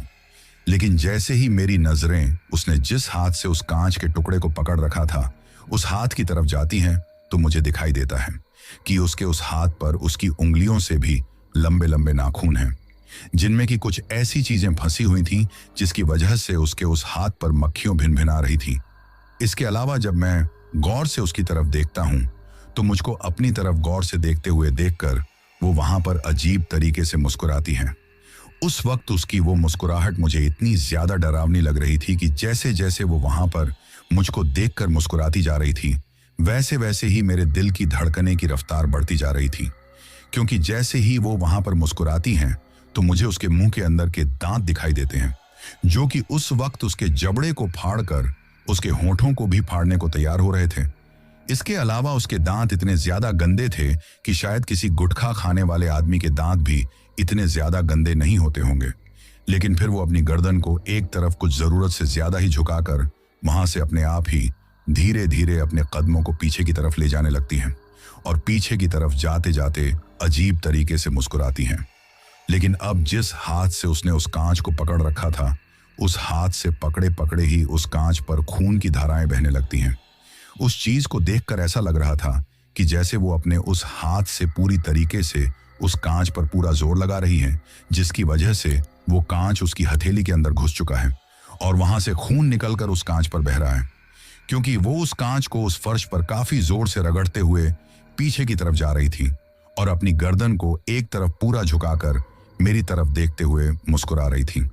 लेकिन जैसे ही मेरी नजरें उसने जिस हाथ से उस कांच के टुकड़े को पकड़ रखा था उस हाथ की तरफ जाती हैं तो मुझे दिखाई देता है कि उसके उस हाथ पर उसकी उंगलियों से भी लंबे लंबे नाखून हैं, जिनमें की कुछ ऐसी चीजें फंसी हुई थीं जिसकी वजह से उसके उस हाथ पर मक्खियों भिनभिना रही थी। इसके अलावा जब मैं गौर से उसकी तरफ देखता हूं तो मुझको अपनी तरफ गौर से देखते हुए देखकर वो वहां पर अजीब तरीके से मुस्कुराती हैं। उस वक्त उसकी वो मुस्कुराहट मुझे इतनी ज्यादा डरावनी लग रही थी कि जैसे जैसे वो वहां पर मुझको देखकर मुस्कुराती जा रही थी, वैसे वैसे ही मेरे दिल की धड़कने की रफ्तार बढ़ती जा रही थी। क्योंकि जैसे ही वो वहां पर मुस्कुराती हैं तो मुझे उसके मुंह के अंदर के दांत दिखाई देते हैं, जो कि उस वक्त उसके जबड़े को फाड़कर उसके होठों को भी फाड़ने को तैयार हो रहे थे। इसके अलावा उसके दांत इतने ज्यादा गंदे थे कि शायद किसी गुटखा खाने वाले आदमी के दांत भी इतने ज्यादा गंदे नहीं होते होंगे। लेकिन फिर वो अपनी गर्दन को एक तरफ कुछ जरूरत से ज्यादा ही झुकाकर वहां से अपने आप ही धीरे धीरे अपने कदमों को पीछे की तरफ ले जाने लगती हैं और पीछे की तरफ जाते जाते अजीब तरीके से मुस्कुराती हैं। लेकिन अब जिस हाथ से उसने उस कांच को पकड़ रखा था, उस हाथ से पकड़े पकड़े ही उस कांच पर खून की धाराएं बहने लगती हैं। उस चीज को देखकर ऐसा लग रहा था कि जैसे वो अपने उस हाथ से पूरी तरीके से उस कांच पर पूरा जोर लगा रही है, जिसकी वजह से वो कांच उसकी हथेली के अंदर घुस चुका है और वहां से खून निकलकर उस कांच पर बह रहा है। क्योंकि वो उस कांच को उस फर्श पर काफी जोर से रगड़ते हुए पीछे की तरफ जा रही थी और अपनी गर्दन को एक तरफ पूरा झुकाकर मेरी तरफ देखते हुए मुस्कुरा रही थी।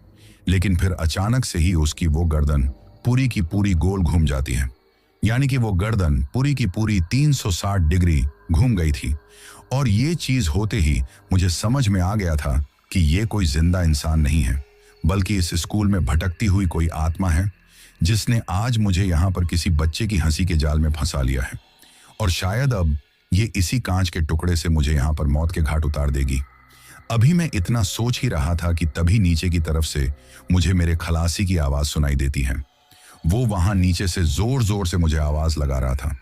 लेकिन फिर अचानक से ही उसकी वो गर्दन पूरी की पूरी गोल घूम जाती है, यानी कि वो गर्दन पूरी की पूरी 360 डिग्री घूम गई थी। और ये चीज होते ही मुझे समझ में आ गया था कि ये कोई जिंदा इंसान नहीं है, बल्कि इस स्कूल में भटकती हुई कोई आत्मा है जिसने आज मुझे यहाँ पर किसी बच्चे की हंसी के जाल में फंसा लिया है और शायद अब ये इसी कांच के टुकड़े से मुझे यहाँ पर मौत के घाट उतार देगी। अभी मैं इतना सोच ही रहा था कि तभी नीचे की तरफ से मुझे मेरे खलासी की आवाज सुनाई देती है। वो वहां नीचे से जोर जोर से मुझे आवाज लगा रहा था।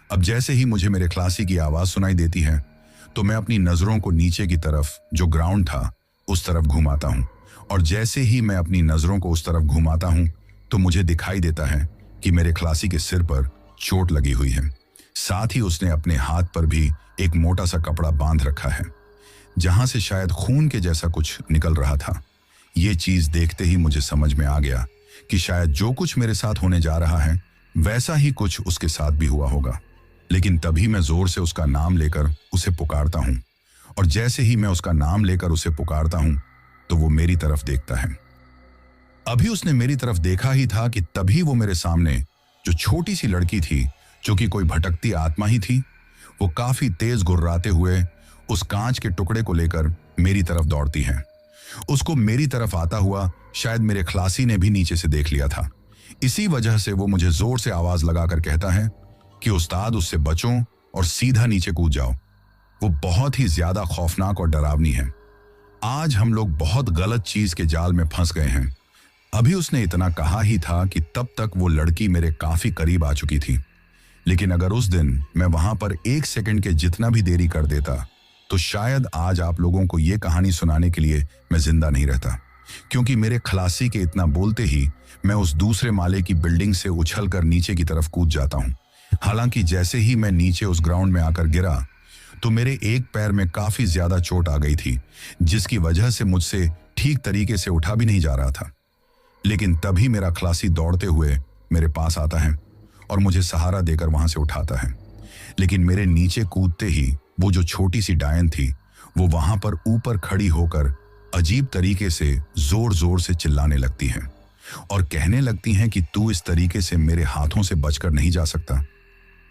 अब जैसे ही मुझे मेरे खलासी की आवाज सुनाई देती है तो मैं अपनी नजरों को नीचे की तरफ जो ग्राउंड था उस तरफ घुमाता हूं और जैसे ही मैं अपनी नजरों को उस तरफ घुमाता हूं तो मुझे दिखाई देता है कि मेरे खलासी के सिर पर चोट लगी हुई है। साथ ही उसने अपने हाथ पर भी एक मोटा सा कपड़ा बांध रखा है, जहां से शायद खून के जैसा कुछ निकल रहा था। ये चीज देखते ही मुझे समझ में आ गया कि शायद जो कुछ मेरे साथ होने जा रहा है वैसा ही कुछ उसके साथ भी हुआ होगा। लेकिन तभी मैं जोर से उसका नाम लेकर उसे पुकारता हूं और जैसे ही मैं उसका नाम लेकर उसे पुकारता हूं तो वो मेरी तरफ देखता है। अभी उसने मेरी तरफ देखा ही था कि तभी वो मेरे सामने जो छोटी सी लड़की थी, जो कि कोई भटकती आत्मा ही थी, वो काफी तेज गुर्राते हुए उस कांच के टुकड़े को लेकर मेरी तरफ दौड़ती है। उसको मेरी तरफ आता हुआ शायद मेरे खलासी ने भी नीचे से देख लिया था। इसी वजह से वो मुझे जोर से आवाज लगाकर कहता है कि उस्ताद उससे बचो और सीधा नीचे कूद जाओ। वो बहुत ही ज्यादा खौफनाक और डरावनी है। आज हम लोग बहुत गलत चीज के जाल में फंस गए हैं। अभी उसने इतना कहा ही था कि तब तक वो लड़की मेरे काफी करीब आ चुकी थी। लेकिन अगर उस दिन मैं वहां पर 1 सेकंड के जितना भी देरी कर देता तो शायद आज आप लोगों को ये कहानी सुनाने के लिए मैं जिंदा नहीं रहता। क्योंकि मेरे खलासी के इतना बोलते ही मैं उस दूसरे माले की बिल्डिंग से उछलकर नीचे की तरफ कूद जाता हूं। हालांकि जैसे ही मैं नीचे उस ग्राउंड में आकर गिरा तो मेरे एक पैर में काफी ज्यादा चोट आ गई थी, जिसकी वजह से मुझसे ठीक तरीके से उठा भी नहीं जा रहा था। लेकिन तभी मेरा खलासी दौड़ते हुए मेरे पास आता है और मुझे सहारा देकर वहां से उठाता है। लेकिन मेरे नीचे कूदते ही वो जो छोटी सी डायन थी वो वहां पर ऊपर खड़ी होकर अजीब तरीके से जोर जोर से चिल्लाने लगती है और कहने लगती हैं कि तू इस तरीके से मेरे हाथों से बचकर नहीं जा सकता।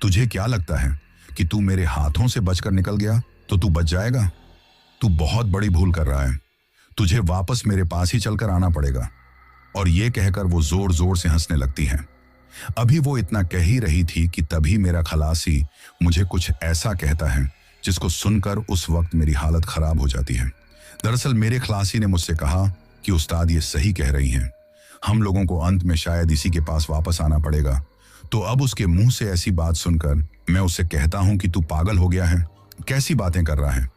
तुझे क्या लगता है कि तू मेरे हाथों से बचकर निकल गया तो तू बच जाएगा? तू बहुत बड़ी भूल कर रहा है। तुझे वापस मेरे पास ही चलकर आना पड़ेगा। और ये कहकर वो जोर जोर से हंसने लगती है। अभी वो इतना कह ही रही थी कि तभी मेरा खलासी मुझे कुछ ऐसा कहता है जिसको सुनकर उस वक्त मेरी हालत खराब हो जाती है। दरअसल मेरे खलासी ने मुझसे कहा कि उस्ताद ये सही कह रही हैं, हम लोगों को अंत में शायद इसी के पास वापस आना पड़ेगा। तो अब उसके मुंह से ऐसी बात सुनकर मैं उससे कहता हूं कि तू पागल हो गया है, कैसी बातें कर रहा है?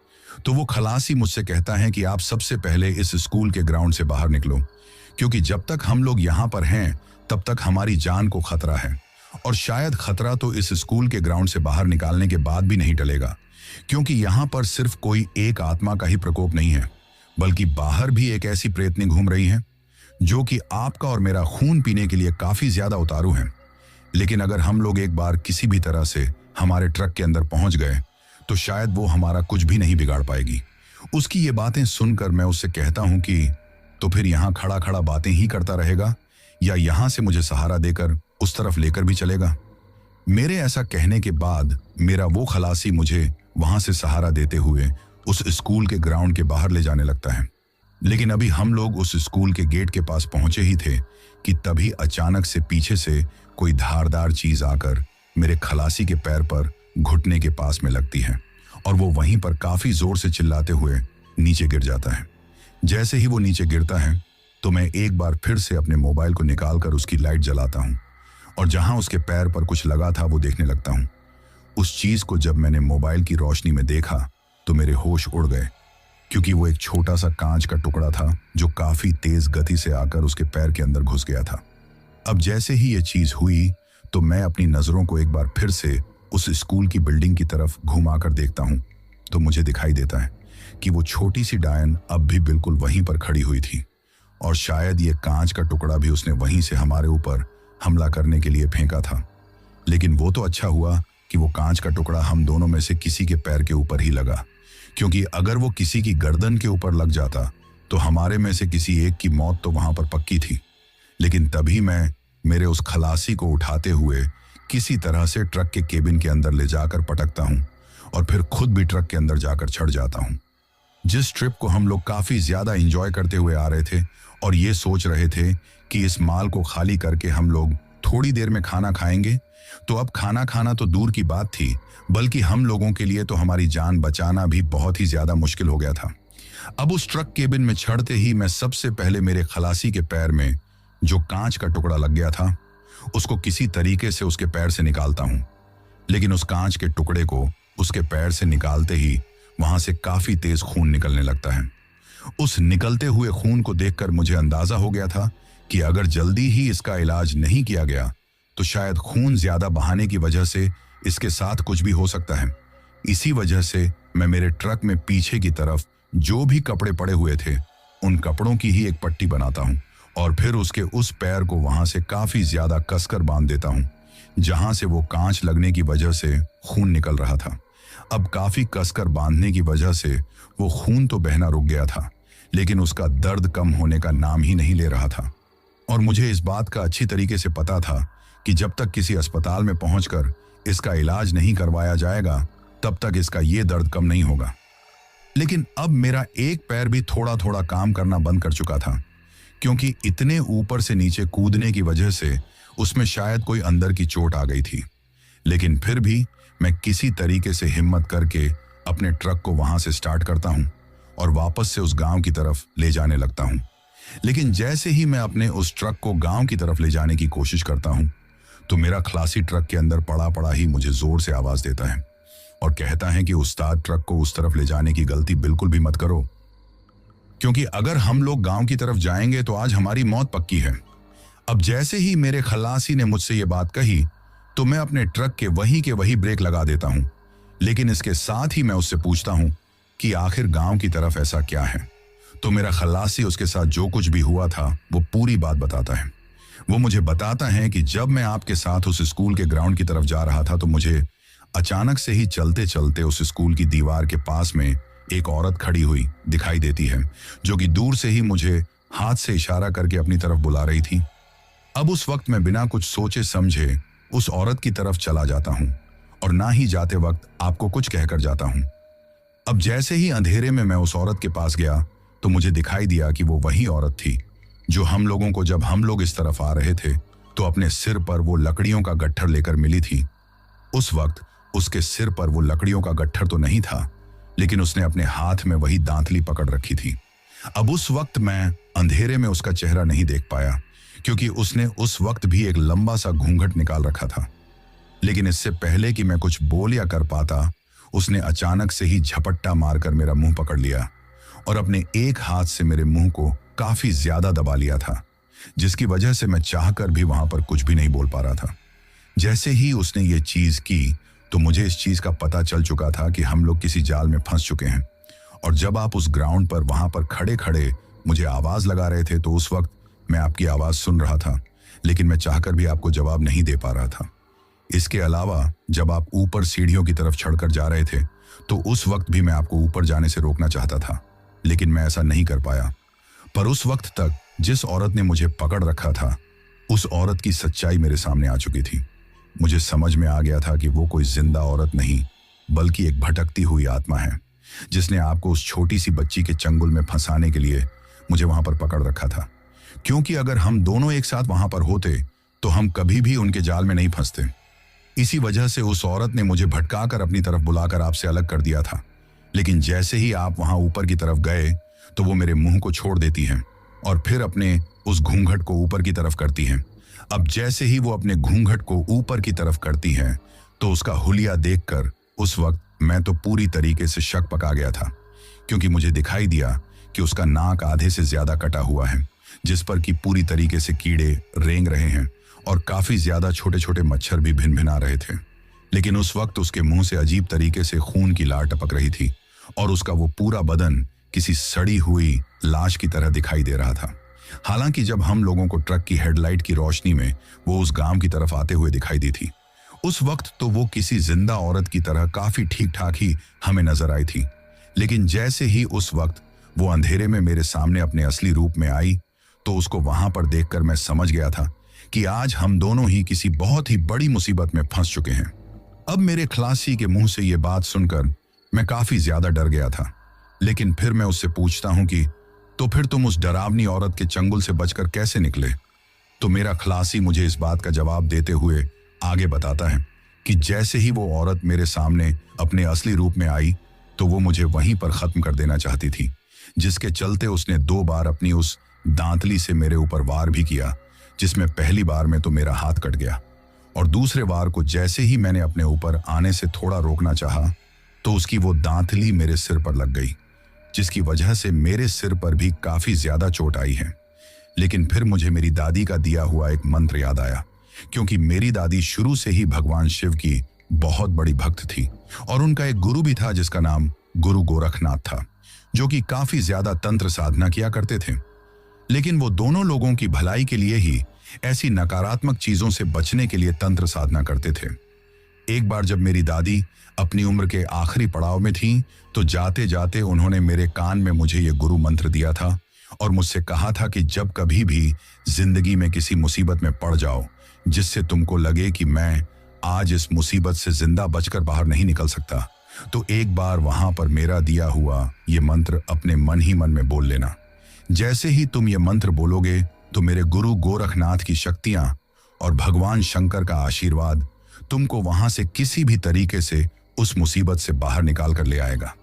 तो वो खलासी मुझसे कहता है कि आप सबसे पहले इस स्कूल के ग्राउंड से बाहर निकलो, क्योंकि जब तक हम लोग यहाँ पर हैं तब तक हमारी जान को खतरा है और शायद खतरा तो इस स्कूल के ग्राउंड से बाहर निकालने के बाद भी नहीं टलेगा, क्योंकि यहां पर सिर्फ कोई एक आत्मा का ही प्रकोप नहीं है, बल्कि बाहर भी एक ऐसी प्रेतनी घूम रही है जो कि आपका और मेरा खून पीने के लिए काफी ज्यादा उतारू है। लेकिन अगर हम लोग एक बार किसी भी तरह से हमारे ट्रक के अंदर पहुंच गए तो शायद वो हमारा कुछ भी नहीं बिगाड़ पाएगी। उसकी ये बातें सुनकर मैं उससे कहता हूं कि तो फिर यहां खड़ा खड़ा बातें ही करता रहेगा या यहां से मुझे सहारा देकर उस तरफ लेकर भी चलेगा। मेरे ऐसा कहने के बाद मेरा वो खलासी मुझे वहां से सहारा देते हुए उस स्कूल के ग्राउंड के बाहर ले जाने लगता है। लेकिन अभी हम लोग उस स्कूल के गेट के पास पहुंचे ही थे कि तभी अचानक से पीछे से कोई धारदार चीज आकर मेरे खलासी के पैर पर घुटने के पास में लगती है और वो वहीं पर काफी जोर से चिल्लाते हुए नीचे गिर जाता है। जैसे ही वो नीचे गिरता है तो मैं एक बार फिर से अपने मोबाइल को निकालकर उसकी लाइट जलाता हूं और जहां उसके पैर पर कुछ लगा था वो देखने लगता हूं। उस चीज को जब मैंने मोबाइल की रोशनी में देखा तो मेरे होश उड़ गए, क्योंकि वो एक छोटा सा कांच का टुकड़ा था जो काफी तेज गति से आकर उसके पैर के अंदर घुस गया था। अब जैसे ही ये चीज हुई तो मैं अपनी नजरों को एक बार फिर से उस स्कूल की बिल्डिंग की तरफ घुमाकर देखता हूं तो मुझे दिखाई देता है कि वो छोटी सी डायन अब भी बिल्कुल वहीं पर खड़ी हुई थी और शायद ये कांच का टुकड़ा भी उसने वहीं से हमारे ऊपर हमला करने के लिए फेंका था। लेकिन वो तो अच्छा हुआ कि वो कांच का टुकड़ा हम दोनों में से किसी के पैर के ऊपर ही लगा, क्योंकि अगर वो किसी की गर्दन के ऊपर लग जाता तो हमारे में से किसी एक की मौत तो वहां पर पक्की थी। लेकिन तभी मैं मेरे उस खलासी को उठाते हुए किसी तरह से ट्रक के केबिन के अंदर ले जाकर पटकता हूं और फिर खुद भी ट्रक के अंदर जाकर चढ़ जाता हूं। जिस ट्रिप को हम लोग काफी ज्यादा एंजॉय करते हुए आ रहे थे और ये सोच रहे थे कि इस माल को खाली करके हम लोग थोड़ी देर में खाना खाएंगे, तो अब खाना खाना तो दूर की बात थी, बल्कि हम लोगों के लिए तो हमारी जान बचाना भी बहुत ही ज्यादा मुश्किल हो गया था। अब उस ट्रक केबिन में चढ़ते ही मैं सबसे पहले मेरे खलासी के पैर में जो कांच का टुकड़ा लग गया था उसको किसी तरीके से उसके पैर से निकालता हूं। लेकिन उस कांच के टुकड़े को उसके पैर से निकालते ही वहां से काफी तेज खून निकलने लगता है। उस निकलते हुए खून को देखकर मुझे अंदाजा हो गया था कि अगर जल्दी ही इसका इलाज नहीं किया गया तो शायद खून ज्यादा बहाने की वजह से इसके साथ कुछ भी हो सकता है। इसी वजह से मैं मेरे ट्रक में पीछे की तरफ जो भी कपड़े पड़े हुए थे उन कपड़ों की ही एक पट्टी बनाता हूं और फिर उसके उस पैर को वहां से काफी ज्यादा कसकर बांध देता हूं जहां से वो कांच लगने की वजह से खून निकल रहा था। अब काफी कसकर बांधने की वजह से वो खून तो बहना रुक गया था, लेकिन उसका दर्द कम होने का नाम ही नहीं ले रहा था। और मुझे इस बात का अच्छी तरीके से पता था कि जब तक किसी अस्पताल में पहुंचकर इसका इलाज नहीं करवाया जाएगा तब तक इसका ये दर्द कम नहीं होगा। लेकिन अब मेरा एक पैर भी थोड़ा थोड़ा काम करना बंद कर चुका था, क्योंकि इतने ऊपर से नीचे कूदने की वजह से उसमें शायद कोई अंदर की चोट आ गई थी। लेकिन फिर भी मैं किसी तरीके से हिम्मत करके अपने ट्रक को वहां से स्टार्ट करता हूं और वापस से उस गांव की तरफ ले जाने लगता हूं। लेकिन जैसे ही मैं अपने उस ट्रक को गांव की तरफ ले जाने की कोशिश करता हूं तो मेरा खलासी ट्रक के अंदर पड़ा पड़ा ही मुझे जोर से आवाज देता है और कहता है कि उस्ताद, ट्रक को उस तरफ ले जाने की गलती बिल्कुल भी मत करो, क्योंकि अगर हम लोग गांव की तरफ जाएंगे तो आज हमारी मौत पक्की है। अब जैसे ही मेरे खलासी ने मुझसे ये बात कही तो मैं अपने ट्रक के वही ब्रेक लगा देता हूं। लेकिन इसके साथ ही मैं उससे पूछता हूं कि आखिर गांव की तरफ ऐसा क्या है। तो मेरा खलासी उसके साथ जो कुछ भी हुआ था वो पूरी बात बताता है। वो मुझे बताता है कि जब मैं आपके साथ उस स्कूल के ग्राउंड की तरफ जा रहा था तो मुझे अचानक से ही चलते चलते उस स्कूल की दीवार के पास में एक औरत खड़ी हुई दिखाई देती है, जो कि दूर से ही मुझे हाथ से इशारा करके अपनी तरफ बुला रही थी। अब उस वक्त मैं बिना कुछ सोचे समझे उस औरत की तरफ चला जाता हूं और ना ही जाते वक्त आपको कुछ कहकर जाता हूं। अब जैसे ही अंधेरे में मैं उस औरत के पास गया तो मुझे दिखाई दिया कि वो वही औरत थी जो हम लोगों को जब हम लोग इस तरफ आ रहे थे तो अपने सिर पर वो लकड़ियों का गट्ठर लेकर मिली थी। उस वक्त उसके सिर पर वो लकड़ियों का गट्ठर तो नहीं था, लेकिन उसने अपने हाथ में वही दांतली पकड़ रखी थी। अब उस वक्त मैं अंधेरे में उसका चेहरा नहीं देख पाया, क्योंकि उसने उस वक्त भी एक लंबा सा घूंघट निकाल रखा था। लेकिन इससे पहले कि मैं कुछ बोल या कर पाता, उसने अचानक से ही झपट्टा मारकर मेरा मुंह पकड़ लिया और अपने एक हाथ से मेरे मुंह को काफी ज्यादा दबा लिया था, जिसकी वजह से मैं चाहकर भी वहां पर कुछ भी नहीं बोल पा रहा था। जैसे ही उसने ये चीज की तो मुझे इस चीज का पता चल चुका था कि हम लोग किसी जाल में फंस चुके हैं। और जब आप उस ग्राउंड पर वहां पर खड़े खड़े मुझे आवाज लगा रहे थे तो उस वक्त मैं आपकी आवाज सुन रहा था, लेकिन मैं चाहकर भी आपको जवाब नहीं दे पा रहा था। इसके अलावा जब आप ऊपर सीढ़ियों की तरफ चढ़कर जा रहे थे तो उस वक्त भी मैं आपको ऊपर जाने से रोकना चाहता था, लेकिन मैं ऐसा नहीं कर पाया। पर उस वक्त तक जिस औरत ने मुझे पकड़ रखा था, उस औरत की सच्चाई मेरे सामने आ चुकी थी। मुझे समझ में आ गया था कि वो कोई जिंदा औरत नहीं बल्कि एक भटकती हुई आत्मा है, जिसने आपको उस छोटी सी बच्ची के चंगुल में फंसाने के लिए मुझे वहां पर पकड़ रखा था। क्योंकि अगर हम दोनों एक साथ वहां पर होते तो हम कभी भी उनके जाल में नहीं फंसते। इसी वजह से उस औरत ने मुझे भटकाकर अपनी तरफ बुलाकर आपसे अलग कर दिया था। लेकिन जैसे ही आप वहां ऊपर की तरफ गए तो वो मेरे मुंह को छोड़ देती हैं और फिर अपने उस घूंघट को ऊपर की तरफ करती हैं। अब जैसे ही वो अपने घूंघट को ऊपर की तरफ करती हैं तो उसका हुलिया देखकर उस वक्त मैं तो पूरी तरीके से शक पका गया था, क्योंकि मुझे दिखाई दिया कि उसका नाक आधे से ज्यादा कटा हुआ है, जिस पर कि पूरी तरीके से कीड़े रेंग रहे हैं और काफी ज्यादा छोटे छोटे मच्छर भी भिनभिना रहे थे। लेकिन उस वक्त उसके मुंह से अजीब तरीके से खून की लार टपक रही थी और उसका वो पूरा बदन किसी सड़ी हुई लाश की तरह दिखाई दे रहा था। हालांकि जब हम लोगों को ट्रक की हेडलाइट की रोशनी में वो उस गांव की तरफ आते हुए दिखाई दी थी, उस वक्त तो वो किसी जिंदा औरत की तरह काफी ठीक ठाक ही हमें नजर आई थी। लेकिन जैसे ही उस वक्त वो अंधेरे में मेरे सामने अपने असली रूप में आई तो उसको वहां पर देखकर मैं समझ गया था कि आज हम दोनों ही किसी बहुत ही बड़ी मुसीबत में फंस चुके हैं। अब मेरे खलासी के मुंह से ये बात सुनकर मैं काफी ज्यादा डर गया था। लेकिन फिर मैं उससे पूछता हूं कि तो फिर तुम उस डरावनी औरत के चंगुल से बचकर कैसे निकले? तो मेरा खलासी मुझे इस बात का जवाब देते हुए आगे बताता है कि जैसे ही वो औरत मेरे सामने अपने असली रूप में आई तो वो मुझे वहीं पर खत्म कर देना चाहती थी, जिसके चलते उसने 2 बार अपनी उस दांतली से मेरे ऊपर वार भी किया, जिसमें पहली बार में तो मेरा हाथ कट गया और दूसरे बार को जैसे ही मैंने अपने ऊपर आने से थोड़ा रोकना चाहा तो उसकी वो दांतली मेरे सिर पर लग गई, जिसकी वजह से मेरे सिर पर भी काफी ज्यादा चोट आई है। लेकिन फिर मुझे मेरी दादी का दिया हुआ एक मंत्र याद आया, क्योंकि मेरी दादी शुरू से ही भगवान शिव की बहुत बड़ी भक्त थी और उनका एक गुरु भी था जिसका नाम गुरु गोरखनाथ था, जो कि काफी ज्यादा तंत्र साधना किया करते थे। लेकिन वो दोनों लोगों की भलाई के लिए ही ऐसी नकारात्मक चीजों से बचने के लिए तंत्र साधना करते थे। एक बार जब मेरी दादी अपनी उम्र के आखिरी पड़ाव में थी तो जाते जाते उन्होंने मेरे कान में मुझे ये गुरु मंत्र दिया था और मुझसे कहा था कि जब कभी भी जिंदगी में किसी मुसीबत में पड़ जाओ जिससे तुमको लगे कि मैं आज इस मुसीबत से जिंदा बचकर बाहर नहीं निकल सकता, तो एक बार वहां पर मेरा दिया हुआ ये मंत्र अपने मन ही मन में बोल लेना। जैसे ही तुम ये मंत्र बोलोगे तो मेरे गुरु गोरखनाथ की शक्तियां और भगवान शंकर का आशीर्वाद तुमको वहां से किसी भी तरीके से उस मुसीबत से बाहर निकाल कर ले आएगा।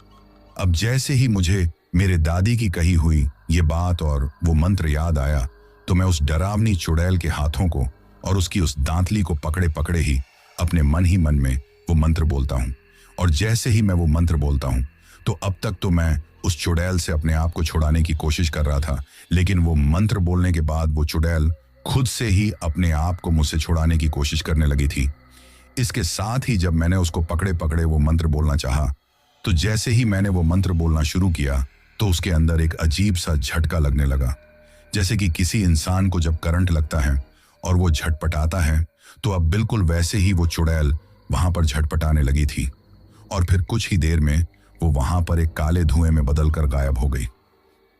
अब जैसे ही मुझे मेरे दादी की कही हुई ये बात और वो मंत्र याद आया तो मैं उस डरावनी चुड़ैल के हाथों को और उसकी उस दांतली को पकड़े पकड़े ही अपने मन ही मन में वो मंत्र बोलता हूं। और जैसे ही मैं वो मंत्र बोलता हूं तो अब तक तो मैं उस चुड़ैल से अपने आप को छुड़ाने की कोशिश कर रहा था, लेकिन वो मंत्र बोलने के बाद वो चुड़ैल खुद से ही अपने आप को मुझसे छुड़ाने की कोशिश करने लगी थी। इसके साथ ही जब मैंने उसको पकड़े पकड़े वो मंत्र बोलना चाहा तो जैसे ही मैंने वो मंत्र बोलना शुरू किया तो उसके अंदर एक अजीब सा झटका लगने लगा, जैसे कि किसी इंसान को जब करंट लगता है और वो झटपटाता है तो अब बिल्कुल वैसे ही वो चुड़ैल वहां पर झटपटाने लगी थी। और फिर कुछ ही देर में वो वहां पर एक काले धुएं में बदलकर गायब हो गई।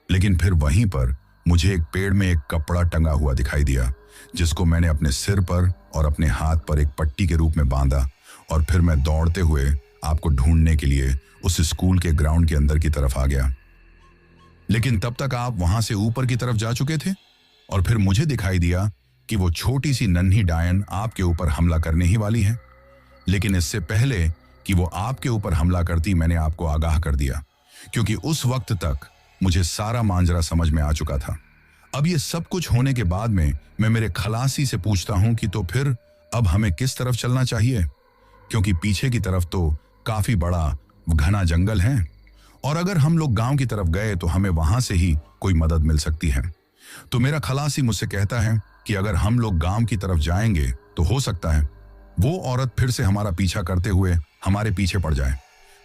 लेकिन फिर वहीं पर मुझे एक पेड़ में एक कपड़ा टंगा हुआ दिखाई दिया, जिसको मैंने अपने सिर पर और अपने हाथ पर एक पट्टी के रूप में बांधा और फिर मैं दौड़ते हुए आपको ढूंढने के लिए उस स्कूल के ग्राउंड के अंदर की तरफ आ गया। लेकिन तब तक आप वहां से ऊपर की तरफ जा चुके थे और फिर मुझे दिखाई दिया कि वो छोटी सी नन्ही डायन आपके ऊपर हमला करने ही वाली है। लेकिन इससे पहले कि वो आपके ऊपर हमला करती मैंने आपको आगाह कर दिया, क्योंकि उस वक्त तक मुझे सारा मांजरा समझ में आ चुका था। अब ये सब कुछ होने के बाद में मैं मेरे खलासी से पूछता हूं कि तो फिर अब हमें किस तरफ चलना चाहिए, क्योंकि पीछे की तरफ तो काफी बड़ा घना जंगल है और अगर हम लोग गांव की तरफ गए तो हमें वहां से ही कोई मदद मिल सकती है। तो मेरा खलासी मुझसे कहता है कि अगर हम लोग गांव की तरफ जाएंगे तो हो सकता है वो औरत फिर से हमारा पीछा करते हुए हमारे पीछे पड़ जाए,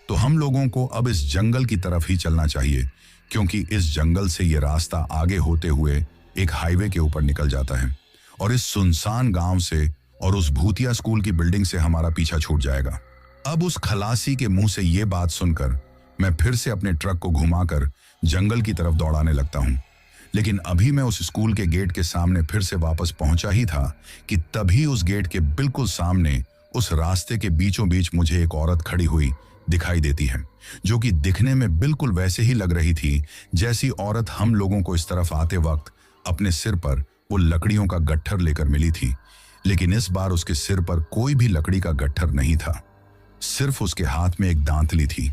तो हम लोगों को अब इस जंगल की तरफ ही चलना चाहिए, क्योंकि इस जंगल से ये रास्ता आगे होते हुए एक हाईवे के ऊपर निकल जाता है और इस सुनसान गांव से और उस भूतिया स्कूल की बिल्डिंग से हमारा पीछा छूट जाएगा। अब उस खलासी के मुंह से ये बात सुनकर मैं फिर से अपने ट्रक को घुमाकर जंगल की तरफ दौड़ाने लगता हूं। लेकिन अभी मैं उस स्कूल के गेट के सामने फिर से वापस पहुंचा ही था कि तभी उस गेट के बिल्कुल सामने उस रास्ते के बीचों बीच मुझे एक औरत खड़ी हुई दिखाई देती है, जो कि दिखने में बिल्कुल वैसे ही लग रही थी जैसी औरत हम लोगों को इस तरफ आते वक्त अपने सिर पर वो लकड़ियों का गट्ठर लेकर मिली थी। लेकिन इस बार उसके सिर पर कोई भी लकड़ी का गट्ठर नहीं था, सिर्फ उसके हाथ में एक दांतली थी।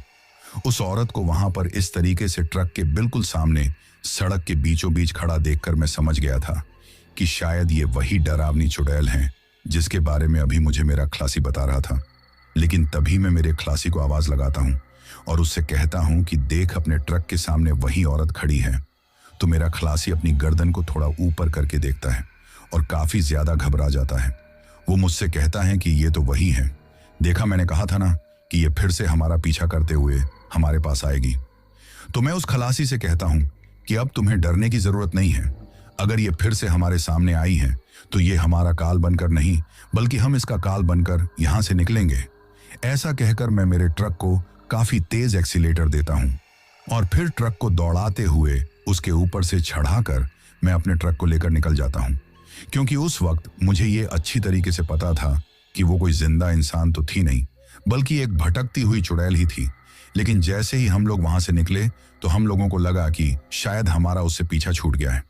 उस औरत को वहां पर इस तरीके से ट्रक के बिल्कुल सामने सड़क के बीचों बीच खड़ा देखकर मैं समझ गया था कि शायद ये वही डरावनी चुड़ैल है जिसके बारे में अभी मुझे मेरा खलासी बता रहा था। लेकिन तभी मैं मेरे खलासी को आवाज लगाता हूं और उससे कहता हूं कि देख, अपने ट्रक के सामने वही औरत खड़ी है। तो मेरा खलासी अपनी गर्दन को थोड़ा ऊपर करके देखता है और काफी ज्यादा घबरा जाता है। वो मुझसे कहता है कि ये तो वही है, देखा, मैंने कहा था ना कि ये फिर से हमारा पीछा करते हुए हमारे पास आएगी। तो मैं उस खलासी से कहता हूं कि अब तुम्हें डरने की जरूरत नहीं है। अगर ये फिर से हमारे सामने आई है तो ये हमारा काल बनकर नहीं, बल्कि हम इसका काल बनकर यहां से निकलेंगे। ऐसा कहकर मैं मेरे ट्रक को काफी तेज एक्सीलेटर देता हूं और फिर ट्रक को दौड़ाते हुए उसके ऊपर से चढ़ाकर मैं अपने ट्रक को लेकर निकल जाता हूं, क्योंकि उस वक्त मुझे ये अच्छी तरीके से पता था कि वो कोई जिंदा इंसान तो थी नहीं, बल्कि एक भटकती हुई चुड़ैल ही थी। लेकिन जैसे ही हम लोग वहां से निकले तो हम लोगों को लगा कि शायद हमारा उससे पीछा छूट गया है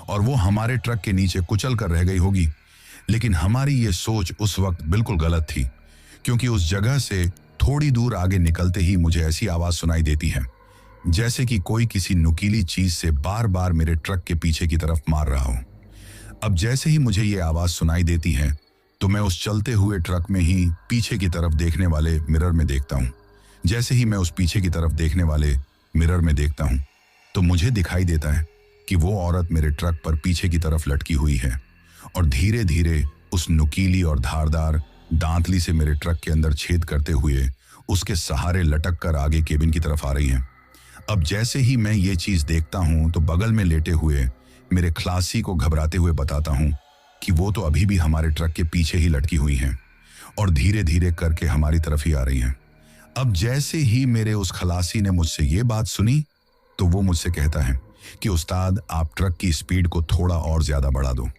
और वो हमारे ट्रक के नीचे कुचल कर रह गई होगी। लेकिन हमारी ये सोच उस वक्त बिल्कुल गलत थी, क्योंकि उस जगह से थोड़ी दूर आगे निकलते ही मुझे ऐसी आवाज सुनाई देती है जैसे कि कोई किसी नुकीली चीज से बार बार मेरे ट्रक के पीछे की तरफ मार रहा हो। अब जैसे ही मुझे ये आवाज सुनाई देती है तो मैं उस चलते हुए ट्रक में ही पीछे की तरफ देखने वाले मिरर में देखता हूं। जैसे ही मैं उस पीछे की तरफ देखने वाले मिरर में देखता हूं तो मुझे दिखाई देता है कि वो औरत मेरे ट्रक पर पीछे की तरफ लटकी हुई है और धीरे धीरे उस नुकीली और धारदार दांतली से मेरे ट्रक के अंदर छेद करते हुए उसके सहारे लटक कर आगे केबिन की तरफ आ रही है। अब जैसे ही मैं ये चीज देखता हूं तो बगल में लेटे हुए मेरे खलासी को घबराते हुए बताता हूं कि वो तो अभी भी हमारे ट्रक के पीछे ही लटकी हुई हैं और धीरे धीरे करके हमारी तरफ ही आ रही हैं। अब जैसे ही मेरे उस खलासी ने मुझसे ये बात सुनी तो वो मुझसे कहता है कि उस्ताद, आप ट्रक की स्पीड को थोड़ा और ज्यादा बढ़ा दो।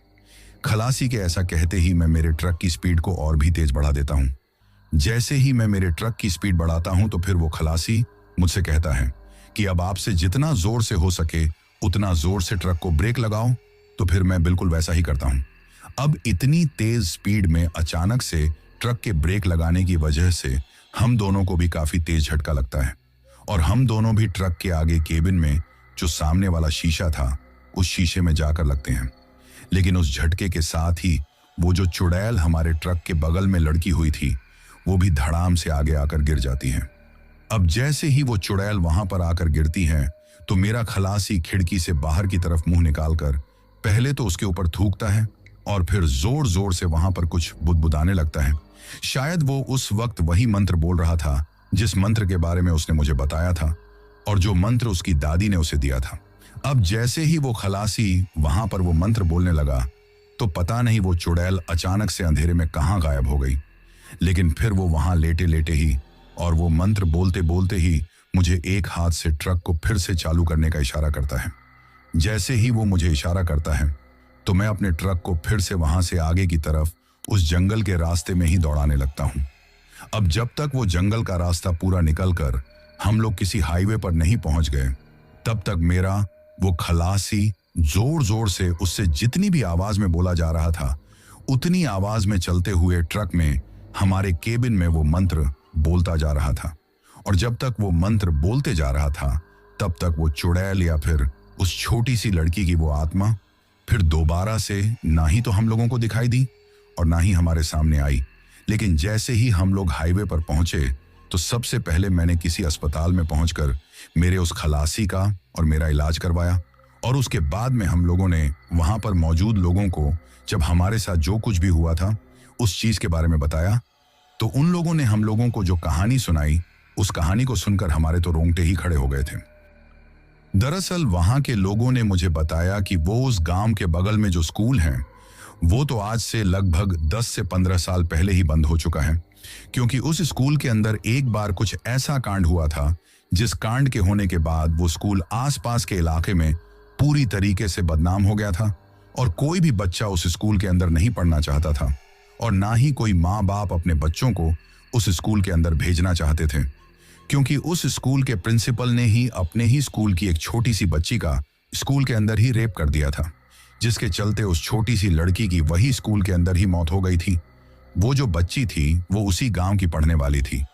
खलासी के ऐसा कहते ही मैं मेरे ट्रक की स्पीड को और भी तेज बढ़ा देता हूं। जैसे ही मैं मेरे ट्रक की स्पीड बढ़ाता हूं तो फिर वो खलासी मुझसे कहता है कि अब आपसे जितना जोर से हो सके उतना जोर से ट्रक को ब्रेक लगाओ। तो फिर मैं बिल्कुल वैसा ही करता हूं। अब इतनी तेज स्पीड में अचानक से ट्रक के ब्रेक लगाने की वजह से हम दोनों को भी काफी तेज झटका लगता है और हम दोनों भी ट्रक के आगे केबिन में जो सामने वाला शीशा था उस शीशे में जाकर लगते हैं। लेकिन उस झटके के साथ ही वो जो चुड़ैल हमारे ट्रक के बगल में लड़की हुई थी वो भी धड़ाम से आगे आकर गिर जाती है। अब जैसे ही वो चुड़ैल वहां पर आकर गिरती है तो मेरा खलासी खिड़की से बाहर की तरफ मुंह निकालकर पहले तो उसके ऊपर थूकता है और फिर जोर जोर से वहां पर कुछ बुदबुदाने लगता है। शायद वो उस वक्त वही मंत्र बोल रहा था जिस मंत्र के बारे में उसने मुझे बताया था और जो मंत्र उसकी दादी ने उसे दिया था। अब जैसे ही वो खलासी वहां पर वो मंत्र बोलने लगा तो पता नहीं वो चुड़ैल अचानक से अंधेरे में कहां गायब हो गई। लेकिन फिर वो वहां लेटे लेटे ही और वो मंत्र बोलते बोलते ही मुझे एक हाथ से ट्रक को फिर से चालू करने का इशारा करता है। जैसे ही वो मुझे इशारा करता है तो मैं अपने ट्रक को फिर से वहां से आगे की तरफ उस जंगल के रास्ते में ही दौड़ाने लगता हूं। अब जब तक वो जंगल का रास्ता पूरा निकलकर हम लोग किसी हाईवे पर नहीं पहुंच गए तब तक मेरा वो खलासी जोर जोर से उससे जितनी भी आवाज में बोला जा रहा था उतनी आवाज में चलते हुए ट्रक में हमारे केबिन में वो मंत्र बोलता जा रहा था। और जब तक वो मंत्र बोलते जा रहा था तब तक वो चुड़ैल या फिर उस छोटी सी लड़की की वो आत्मा फिर दोबारा से ना ही तो हम लोगों को दिखाई दी और ना ही हमारे सामने आई। लेकिन जैसे ही हम लोग हाईवे पर पहुंचे तो सबसे पहले मैंने किसी अस्पताल में पहुंचकर मेरे उस खलासी का और मेरा इलाज करवाया और उसके बाद में हम लोगों ने वहां पर मौजूद लोगों को जब हमारे साथ जो कुछ भी हुआ था उस चीज के बारे में बताया तो उन लोगों ने हम लोगों को जो कहानी सुनाई, उस कहानी को सुनकर हमारे तो रोंगटे ही खड़े हो गए थे। दरअसल वहां के लोगों ने मुझे बताया कि वो उस गांव के बगल में जो स्कूल है वो तो आज से लगभग 10 से 15 साल पहले ही बंद हो चुका है, क्योंकि उस स्कूल के अंदर एक बार कुछ ऐसा कांड हुआ था जिस कांड के होने के बाद वो स्कूल आसपास के इलाके में पूरी तरीके से बदनाम हो गया था और कोई भी बच्चा उस स्कूल के अंदर नहीं पढ़ना चाहता था और ना ही कोई माँ बाप अपने बच्चों को उस स्कूल के अंदर भेजना चाहते थे, क्योंकि उस स्कूल के प्रिंसिपल ने ही अपने ही स्कूल की एक छोटी सी बच्ची का स्कूल के अंदर ही रेप कर दिया था, जिसके चलते उस छोटी सी लड़की की वही स्कूल के अंदर ही मौत हो गई थी। वो जो बच्ची थी वो उसी गांव की पढ़ने वाली थी,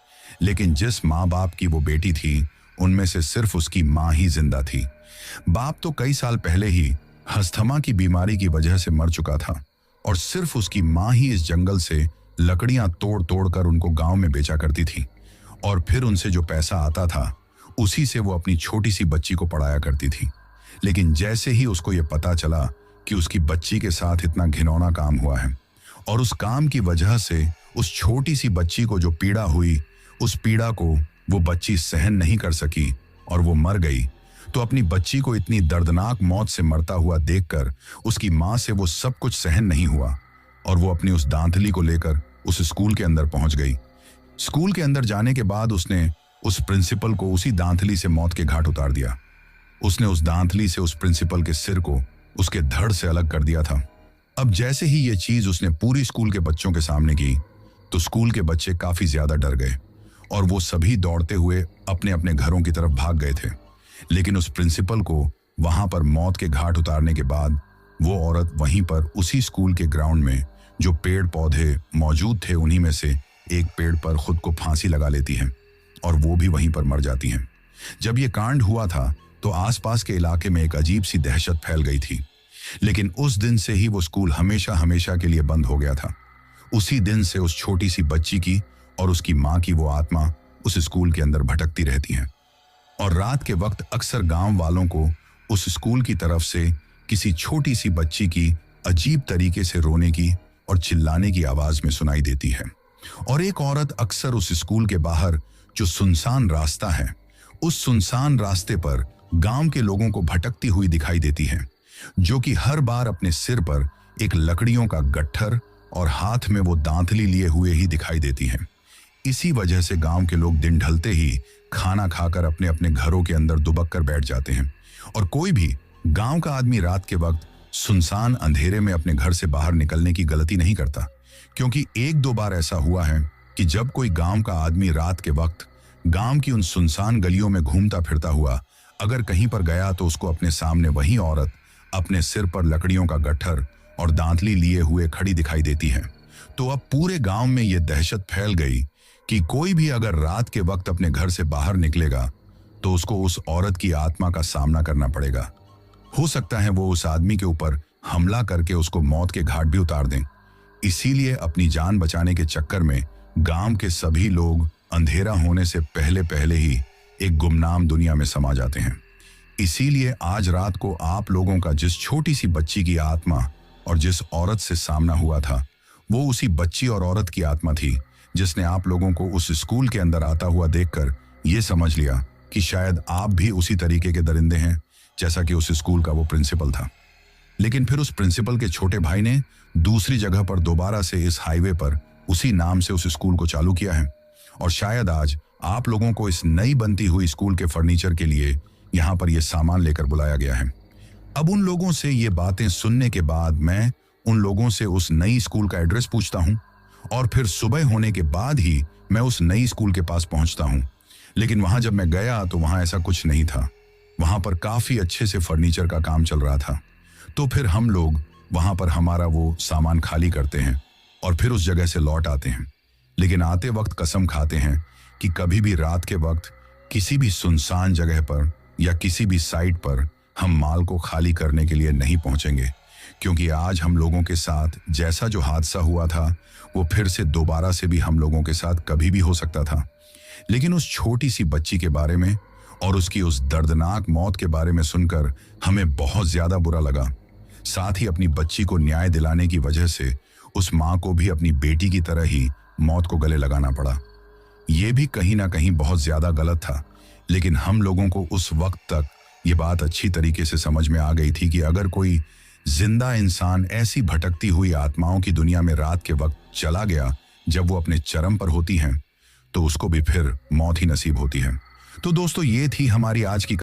लेकिन जिस माँ बाप की वो बेटी थी उनमें से सिर्फ उसकी माँ ही जिंदा थी। बाप तो कई साल पहले ही अस्थमा की बीमारी की वजह से मर चुका था और सिर्फ उसकी माँ ही इस जंगल से लकड़ियां तोड़ तोड़ कर उनको गांव में बेचा करती थी और फिर उनसे जो पैसा आता था उसी से वो अपनी छोटी सी बच्ची को पढ़ाया करती थी। लेकिन जैसे ही उसको ये पता चला कि उसकी बच्ची के साथ इतना घिनौना काम हुआ है और उस काम की वजह से उस छोटी सी बच्ची को जो पीड़ा हुई, उस पीड़ा को वो बच्ची सहन नहीं कर सकी और वो मर गई, तो अपनी बच्ची को इतनी दर्दनाक मौत से मरता हुआ देखकर उसकी माँ से वो सब कुछ सहन नहीं हुआ और वो अपनी उस दांतली को लेकर उस स्कूल के अंदर पहुंच गई। स्कूल के अंदर जाने के बाद उसने उस प्रिंसिपल को उसी दांतली से मौत के घाट उतार दिया। उसने उस दांतली से उस प्रिंसिपल के सिर को उसके धड़ से अलग कर दिया था। अब जैसे ही ये चीज उसने पूरी स्कूल के बच्चों के सामने की तो स्कूल के बच्चे काफी ज्यादा डर गए और वो सभी दौड़ते हुए अपने अपने घरों की तरफ भाग गए थे। लेकिन उस प्रिंसिपल को वहां पर मौत के घाट उतारने के बाद वो औरत वहीं पर उसी स्कूल के ग्राउंड में जो पेड़ पौधे मौजूद थे उन्हीं में से एक पेड़ पर खुद को फांसी लगा लेती है और वो भी वहीं पर मर जाती हैं। जब ये कांड हुआ था तो आसपास के इलाके में एक अजीब सी दहशत फैल गई थी, लेकिन उस दिन से ही वो स्कूल हमेशा हमेशा के लिए बंद हो गया था। उसी दिन से उस छोटी सी बच्ची की और उसकी माँ की वो आत्मा उस स्कूल के अंदर भटकती रहती हैं और रात के वक्त अक्सर गांव वालों को उस स्कूल की तरफ से किसी छोटी सी बच्ची की अजीब तरीके से रोने की और चिल्लाने की आवाज में सुनाई देती है। और एक औरत अक्सर उस स्कूल के बाहर जो सुनसान रास्ता है, उस सुनसान रास्ते पर गांव के लोगों को भटकती हुई दिखाई देती है, जो कि हर बार अपने सिर पर एक लकड़ियों का गट्ठर और हाथ में वो दांतली लिए हुए ही दिखाई देती है। इसी वजह से गांव के लोग दिन ढलते ही खाना खाकर अपने अपने घरों के अंदर दुबक कर बैठ जाते हैं और कोई भी गांव का आदमी रात के वक्त सुनसान अंधेरे में अपने घर से बाहर निकलने की गलती नहीं करता, क्योंकि एक दो बार ऐसा हुआ है कि जब कोई गांव का आदमी रात के वक्त गांव की उन सुनसान गलियों में घूमता फिरता हुआ अगर कहीं पर गया तो उसको अपने सामने वही औरत अपने सिर पर लकड़ियों का गट्ठर और दांतली लिए हुए खड़ी दिखाई देती है। तो अब पूरे गांव में यह दहशत फैल गई कि कोई भी अगर रात के वक्त अपने घर से बाहर निकलेगा तो उसको उस औरत की आत्मा का सामना करना पड़ेगा। हो सकता है वो उस आदमी के ऊपर हमला करके उसको मौत के घाट भी उतार दें। इसीलिए अपनी जान बचाने के चक्कर में गांव के सभी लोग अंधेरा होने से पहले पहले ही एक गुमनाम दुनिया में समा जाते हैं। इसीलिए आज रात को आप लोगों का जिस छोटी सी बच्ची की आत्मा और जिस औरत से सामना हुआ था वो उसी बच्ची और औरत की आत्मा थी, जिसने आप लोगों को उस स्कूल के अंदर आता हुआ देखकर ये समझ लिया कि शायद आप भी उसी तरीके के दरिंदे हैं जैसा कि उस स्कूल का वो प्रिंसिपल था। लेकिन फिर उस प्रिंसिपल के छोटे भाई ने दूसरी जगह पर दोबारा से इस हाईवे पर उसी नाम से उस स्कूल को चालू किया है और शायद आज आप लोगों को इस नई बनती हुई स्कूल के फर्नीचर के लिए यहाँ पर यह सामान लेकर बुलाया गया है। अब उन लोगों से ये बातें सुनने के बाद मैं उन लोगों से उस नई स्कूल का एड्रेस पूछता हूँ और फिर सुबह होने के बाद ही मैं उस नई स्कूल के पास पहुंचता हूँ। लेकिन वहां जब मैं गया तो वहां ऐसा कुछ नहीं था। वहां पर काफी अच्छे से फर्नीचर का काम चल रहा था। तो फिर हम लोग वहां पर हमारा वो सामान खाली करते हैं और फिर उस जगह से लौट आते हैं। लेकिन आते वक्त कसम खाते हैं कि कभी भी रात के वक्त किसी भी सुनसान जगह पर या किसी भी साइट पर हम माल को खाली करने के लिए नहीं पहुंचेंगे, क्योंकि आज हम लोगों के साथ जैसा जो हादसा हुआ था वो फिर से दोबारा से भी हम लोगों के साथ कभी भी हो सकता था। लेकिन उस छोटी सी बच्ची के बारे में और उसकी उस दर्दनाक मौत के बारे में सुनकर हमें बहुत ज्यादा बुरा लगा। साथ ही अपनी बच्ची को न्याय दिलाने की वजह से उस माँ को भी अपनी बेटी की तरह ही मौत को गले लगाना पड़ा। ये भी कहीं ना कहीं बहुत ज्यादा गलत था, लेकिन हम लोगों को उस वक्त तक ये बात अच्छी तरीके से समझ में आ गई थी कि अगर कोई जिंदा इंसान ऐसी भटकती हुई आत्माओं की दुनिया में रात के वक्त चला गया जब वो अपने चरम पर होती हैं, तो उसको भी फिर मौत ही नसीब होती है। तो दोस्तों, ये थी हमारी आज की